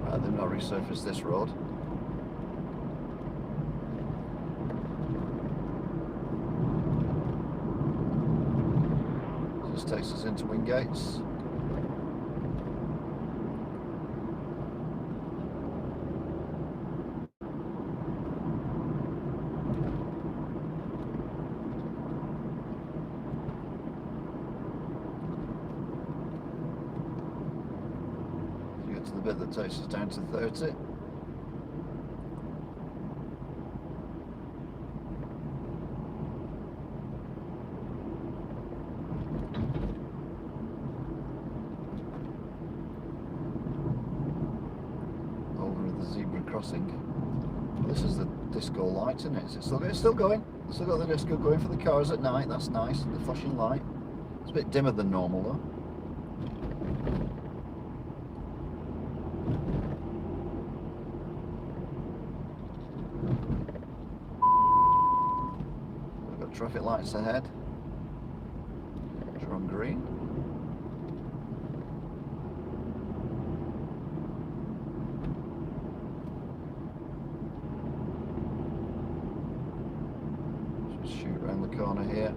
Right, they've not resurfaced this road. This takes us into Wingates. You get to the bit that takes us down to 30. Zebra crossing. This is the disco light, isn't it? Is it still going? It's still going. It's still got the disco going for the cars at night. That's nice. The flashing light. It's a bit dimmer than normal though. We've got traffic lights ahead. Which are on green. Shoot around the corner here.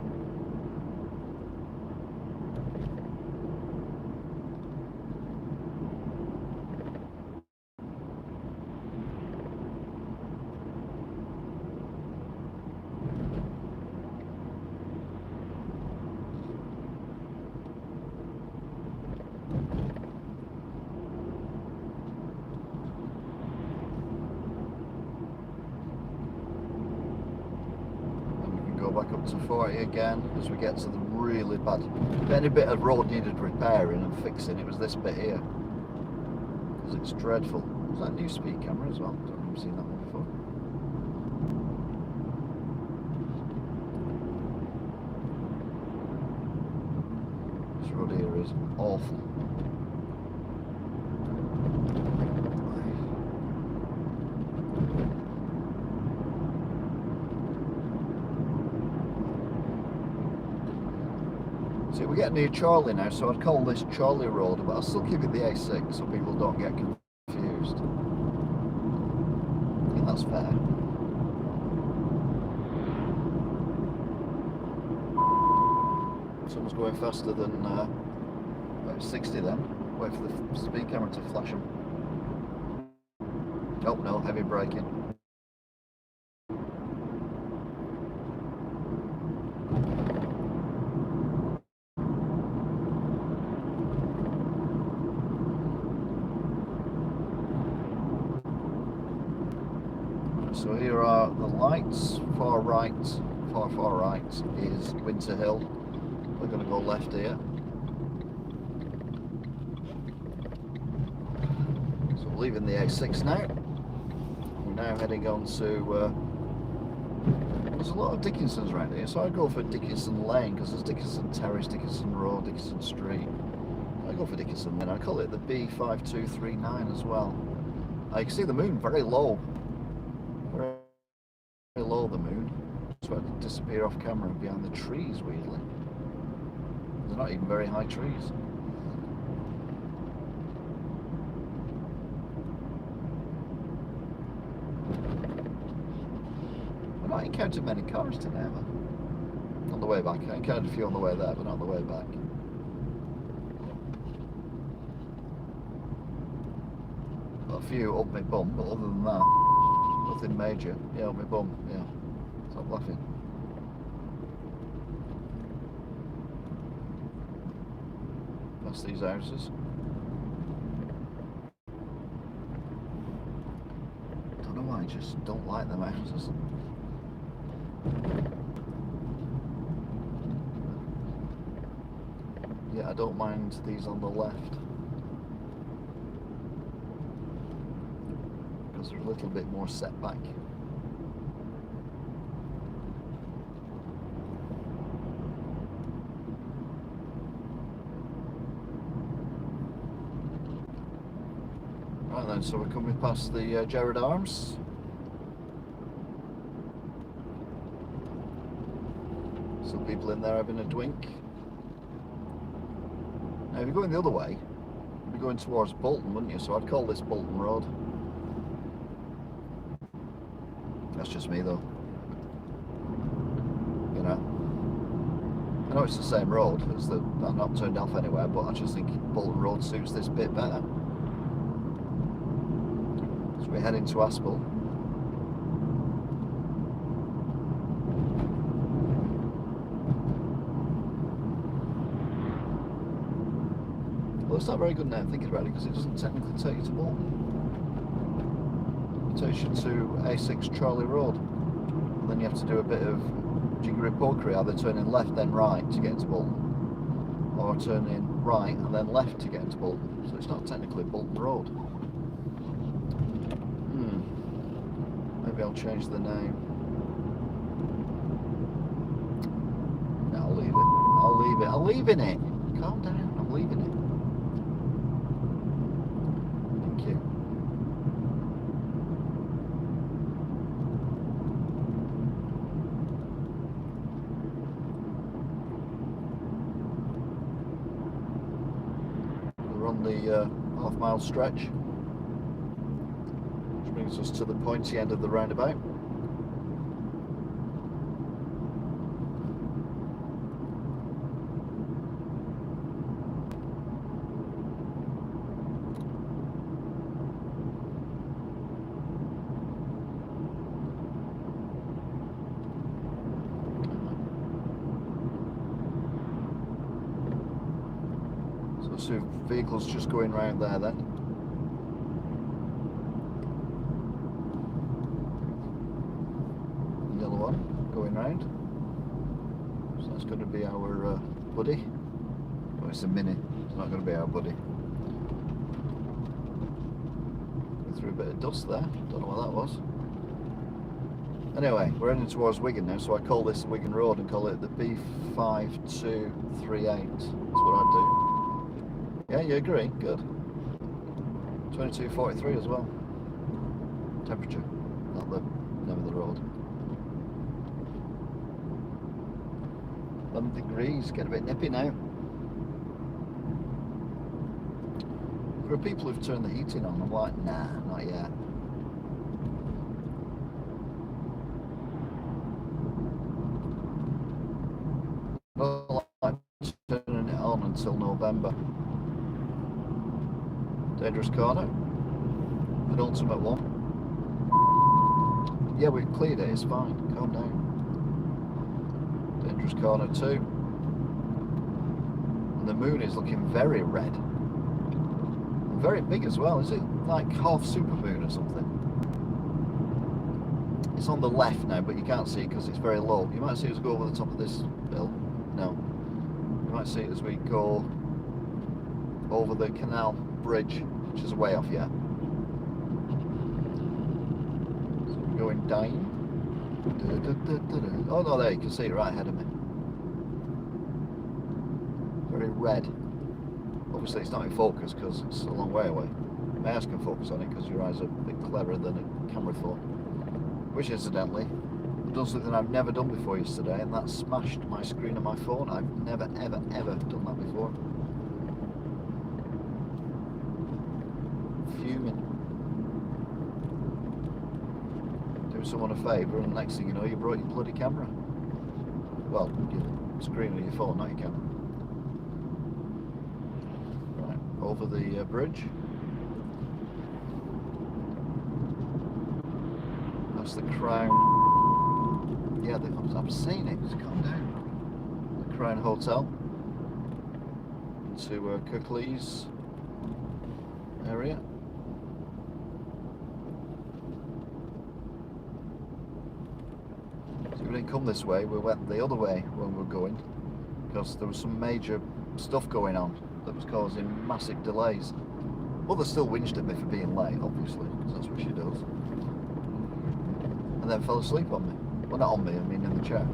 Back up to 40 again as we get to the really bad. If any bit of road needed repairing and fixing, it was this bit here. Because it's dreadful. Was that a new speed camera as well? I don't remember seeing that one before. This road here is awful. See, we're getting near Charlie now, so I'd call this Charlie Road, but I'll still keep it the A6 so people don't get confused. I think that's fair. Someone's going faster than about 60 then. Wait for the speed camera to flash them. Oh no, heavy braking. So here are the lights. Far right, far right is Winter Hill. We're going to go left here. So we're leaving the A6 now. We're now heading on to. There's a lot of Dickinsons around here, so I go for Dickinson Lane because there's Dickinson Terrace, Dickinson Road, Dickinson Street. I go for Dickinson Lane. I call it the B5239 as well. I can see the moon very low. Very low, the moon. It's about to disappear off camera behind the trees, weirdly. They're not even very high trees. I've not encountered many cars today, ever. On the way back. I encountered a few on the way there, but not on the way back. Got a few up my bum, but other than that, nothing major. Yeah, up my bum, yeah. Stop laughing. Past these houses. Don't know why, I just don't like them houses. Yeah, I don't mind these on the left. Because they're a little bit more set back. then, so we're coming past the Gerard Arms. Some people in there having a drink. Now if you're going the other way, you'd be going towards Bolton, wouldn't you? So I'd call this Bolton Road. That's just me though. You know, I know it's the same road, I'm not turned off anywhere, but I just think Bolton Road suits this bit better. So we're heading to Aspel. Well, it's not very good now thinking about it, because it doesn't technically take you to Bolton. It takes you to A6 Charlie Road. And then you have to do a bit of jiggery pokery, either turning left then right to get into Bolton, or turning right and then left to get into Bolton. So it's not technically Bolton Road. Maybe I'll change the name. No, I'll leave it. I'll leave it. I'm leaving it. Calm down. I'm leaving it. Thank you. We're on the half-mile stretch, which brings us to the pointy end of the roundabout. So vehicles just going round there then. The other one going round. So that's going to be our buddy. Oh, it's a Mini. It's not going to be our buddy. Went through a bit of dust there. Don't know what that was. Anyway, we're heading towards Wigan now, so I call this Wigan Road and call it the B5238. That's what I'd do. Yeah, you agree? Good. 2243 as well. Temperature, not the name of the road. 11 degrees, getting a bit nippy now. There are people who've turned the heating on. I'm like, nah, not yet. I don't like turning it on until November. Dangerous corner, penultimate one. Yeah, we've cleared it, it's fine, calm down. Dangerous corner 2. And the moon is looking very red. And very big as well, is it like half supermoon or something? It's on the left now, but you can't see it because it's very low. You might see us go over the top of this hill. No. You might see it as we go over the canal bridge, which is way off yet. So we're going down. Oh no, there you can see it right ahead of me. Very red. Obviously it's not in focus because it's a long way away. My eyes can focus on it because your eyes are a bit cleverer than a camera phone. Which incidentally, I've done something I've never done before yesterday, and that smashed my screen on my phone. I've never ever ever done that before. Fuming. Doing someone a favour, and next thing you know, you brought your bloody camera. Well, your screen of your phone, not your camera. Right, over the bridge. That's the Crown. Yeah, I'm saying it. Just calm down. The Crown Hotel. Into Kirklees area. So we didn't come this way. We went the other way when we were going because there was some major stuff going on that was causing massive delays. Mother still whinged at me for being late, obviously, because that's what she does. And then fell asleep on me. Well, not on me, I mean in the chair.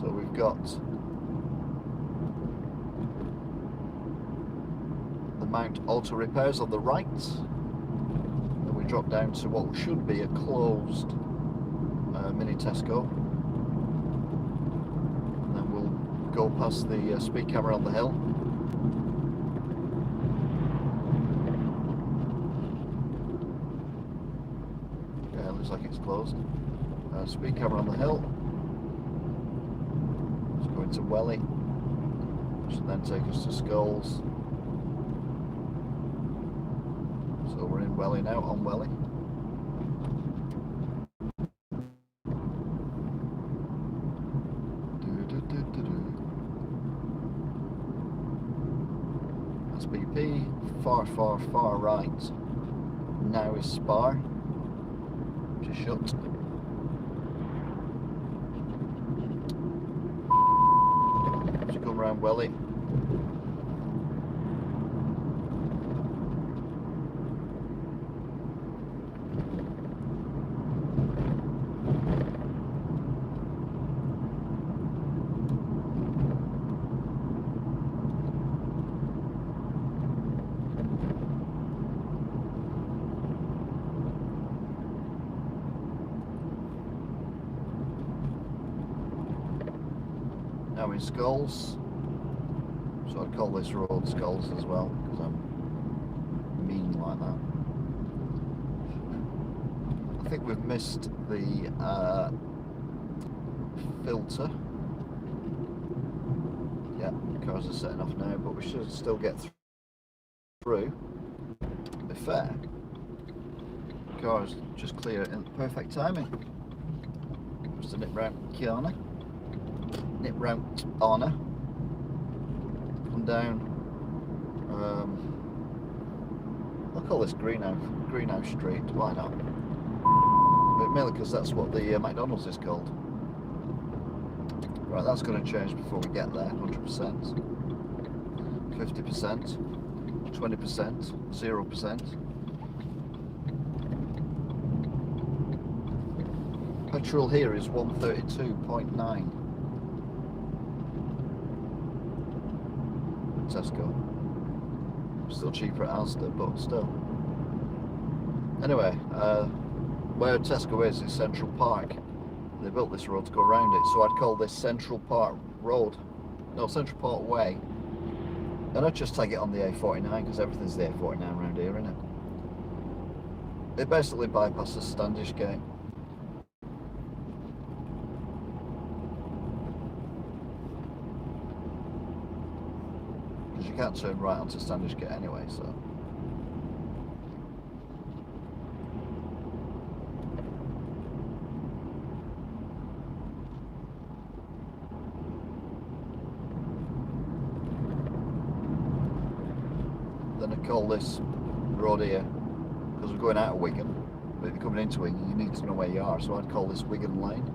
So we've got the Mount Auto Repairs on the right. Then we drop down to what should be a closed mini Tesco. And then we'll go past the speed camera on the hill. Yeah, it looks like it's closed. Speed camera on the hill. Let's go into Welly, which will then take us to Skulls. So we're in Welly now, on Welly. SBP, far right. Now is Spar, which is shut. Come around Welly. Now in Skulls, so I'd call this road Skulls as well, because I'm mean like that. I think we've missed the filter. Yeah, cars are setting off now, but we should still get through. To be fair, cars just clear in perfect timing. Just a nip round Kiana. Nip round Anna, come down, I'll call this Greenhouse Street, why not? But mainly because that's what the McDonald's is called. Right, that's going to change before we get there, 100%, 50%, 20%, 0%. Petrol here is 132.9. Tesco. Still cheaper at Asda, but still. Anyway, where Tesco is Central Park. They built this road to go around it, so I'd call this Central Park Road. No, Central Park Way. And I'd just tag it on the A49 because everything's the A49 around here, isn't it? It basically bypasses Standish Gate. You can't turn right onto Standish Gate anyway, so. Then I call this road here, because we're going out of Wigan, but if you're coming into Wigan, you need to know where you are, so I'd call this Wigan Lane.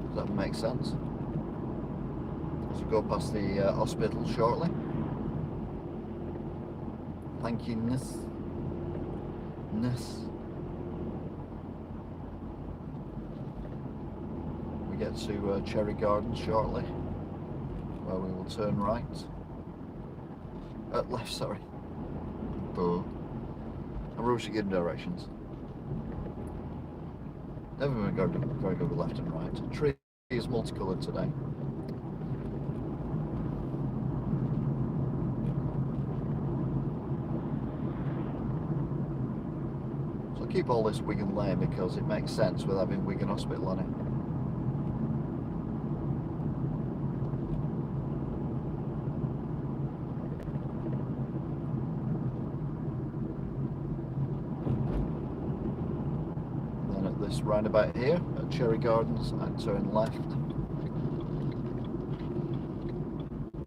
Does that make sense? So we go past the hospital shortly. Thank you, Ness. We get to Cherry Gardens shortly, where we will turn right. Left, sorry. I'm rushing in directions. Never been very good with left and right. The tree is multicoloured today. Keep all this Wigan Lane because it makes sense with having Wigan Hospital on it. And then at this roundabout here at Cherry Gardens, I'd turn left.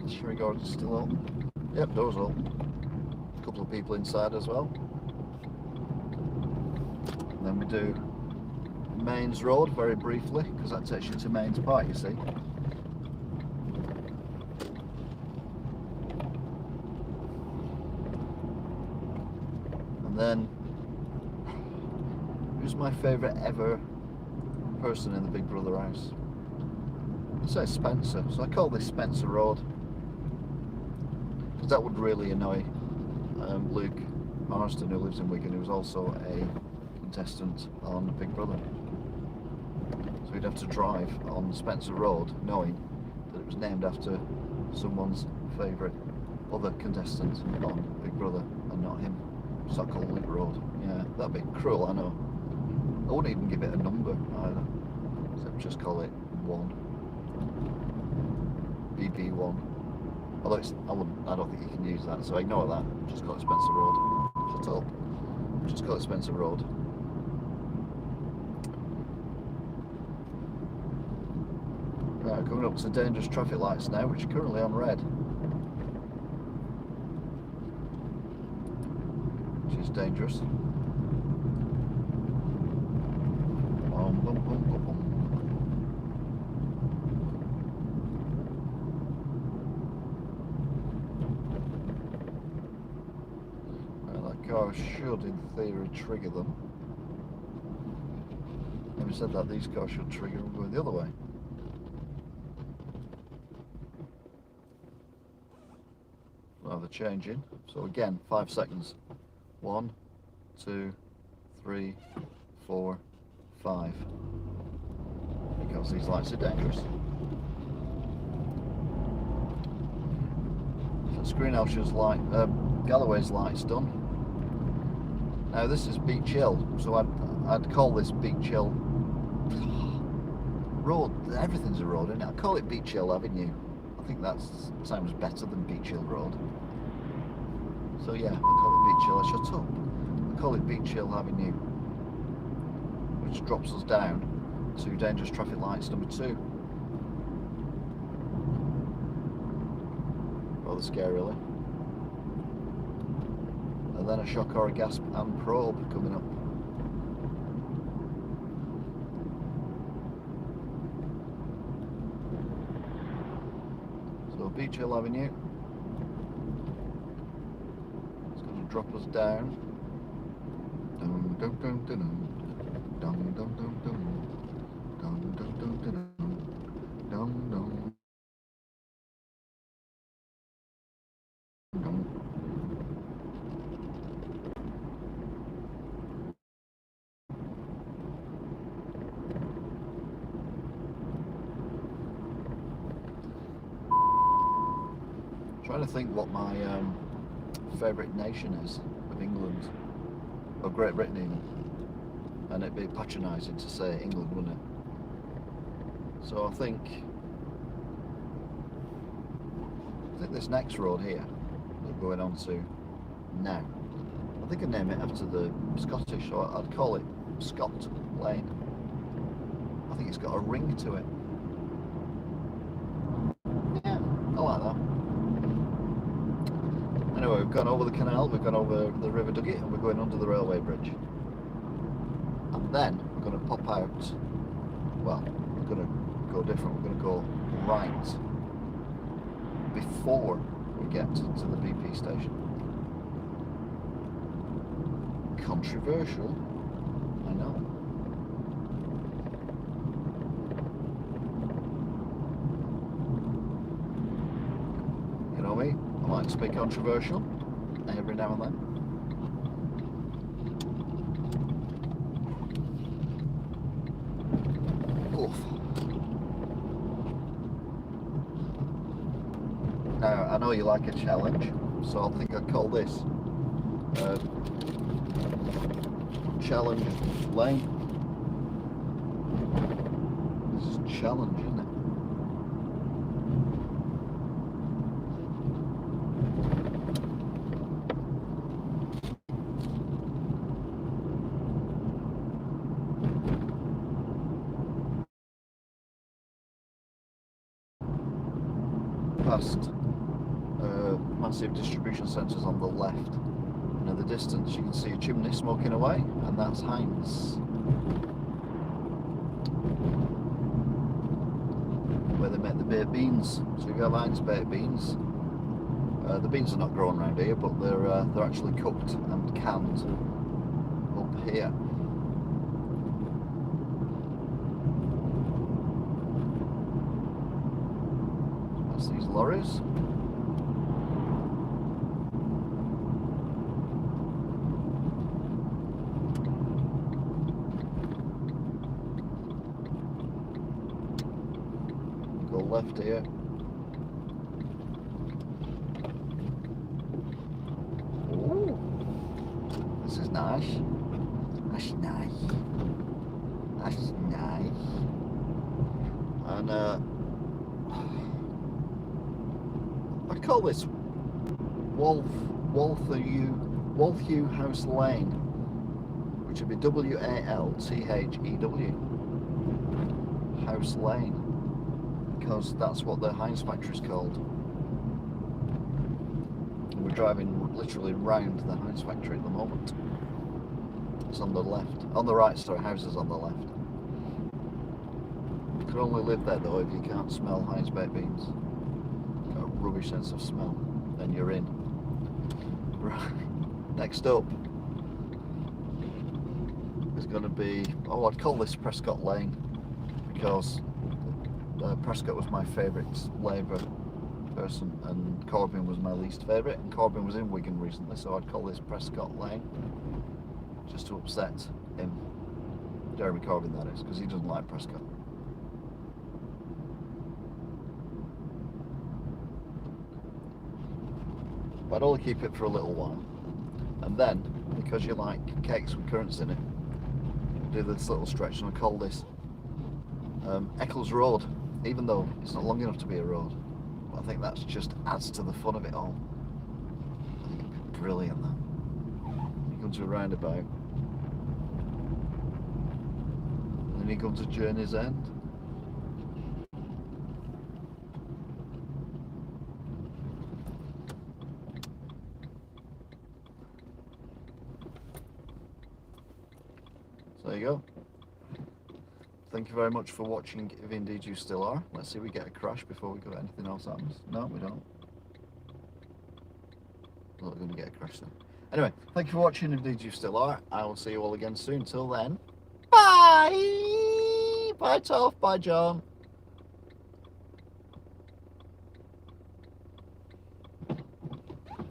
Cherry Gardens still open? Yep, doors open. A couple of people inside as well. Then we do Mains Road very briefly because that takes you to Mains Park, you see. And then, who's my favourite ever person in the Big Brother house? It says Spencer, so I call this Spencer Road because that would really annoy Luke Marston, who lives in Wigan, who's also a contestant on Big Brother. So he'd have to drive on Spencer Road knowing that it was named after someone's favourite other contestant on Big Brother and not him. So I call Luke Road. Yeah, that'd be cruel, I know. I wouldn't even give it a number either. So just call it 1. BB1. Although I don't think you can use that, so ignore that. Just call it Spencer Road. Shut up. Just call it Spencer Road. Right, coming up to dangerous traffic lights now, which are currently on red. Which is dangerous. Bum, bum, bum, bum, bum. Car should, in theory, trigger them. Having said that, these cars should trigger and go the other way. Well, they're changing. So again, 5 seconds. 1, 2, 3, 4, 5. Because these lights are dangerous. So Greenhouse's light, Galloway's light's done. Now this is Beach Hill, so I'd call this Beach Hill Road. Everything's a road, isn't it? I'd call it Beach Hill Avenue. I think that sounds better than Beach Hill Road. So yeah, I call it Beach Hill. Shut up. I call it Beach Hill Avenue, which drops us down to dangerous traffic lights number 2. Rather scarily. And then a shock or a gasp and probe coming up. So Beach Hill Avenue. It's going to drop us down. Dum dum dum dum dum dum dum dum dum dum dum dum dum dum. Trying to think what my favourite nation is of England, or Great Britain even, and it'd be patronising to say England, wouldn't it? So I think this next road here that we're going on to now, I think I'd name it after the Scottish, so I'd call it Scott Lane. I think it's got a ring to it. Yeah, I like that. Anyway, we've gone over the canal, we've gone over the River Dugget, and we're going under the railway bridge. And then we're going to pop out, well, we're going to go different, we're going to go right before we get to the BP station. Controversial, I know. You know me? I like to be controversial every now and then. Oof. Now, I know you like a challenge, so I think I'd call this Challenge Lane. This is challenge, isn't it? Past massive distribution centres on the left, and in the distance you can see a chimney smoking away, and that's Heinz, where they make the baked beans. So you have Heinz baked beans. The beans are not grown around here, but they're actually cooked and canned up here. lorries. Go left here. Ooh, this is nice. That's nice. That's nice. And I call this Walthew House Lane, which would be Walthew House Lane, because that's what the Heinz factory is called. And we're driving literally round the Heinz factory at the moment. It's on the left, on the right, sorry, houses on the left. You can only live there though if you can't smell Heinz baked beans. Got a rubbish sense of smell, then you're in. Right, next up is going to be, oh, I'd call this Prescott Lane, because Prescott was my favourite Labour person and Corbyn was my least favourite, and Corbyn was in Wigan recently, so I'd call this Prescott Lane, just to upset him, Jeremy Corbyn that is, because he doesn't like Prescott. But I'd only keep it for a little while, and then, because you like cakes with currants in it, do this little stretch, and I call this Eccles Road, even though it's not long enough to be a road. But I think that just adds to the fun of it all. I think it'd be brilliant that. You come to a roundabout, and then you come to Journey's End. So there you go. Thank you very much for watching, if indeed you still are. Let's see if we get a crash before we got anything else happens. No, we don't. We're not going to get a crash then. Anyway, thank you for watching, if indeed you still are. I will see you all again soon. Till then, bye! Bye, Toph. Bye, John.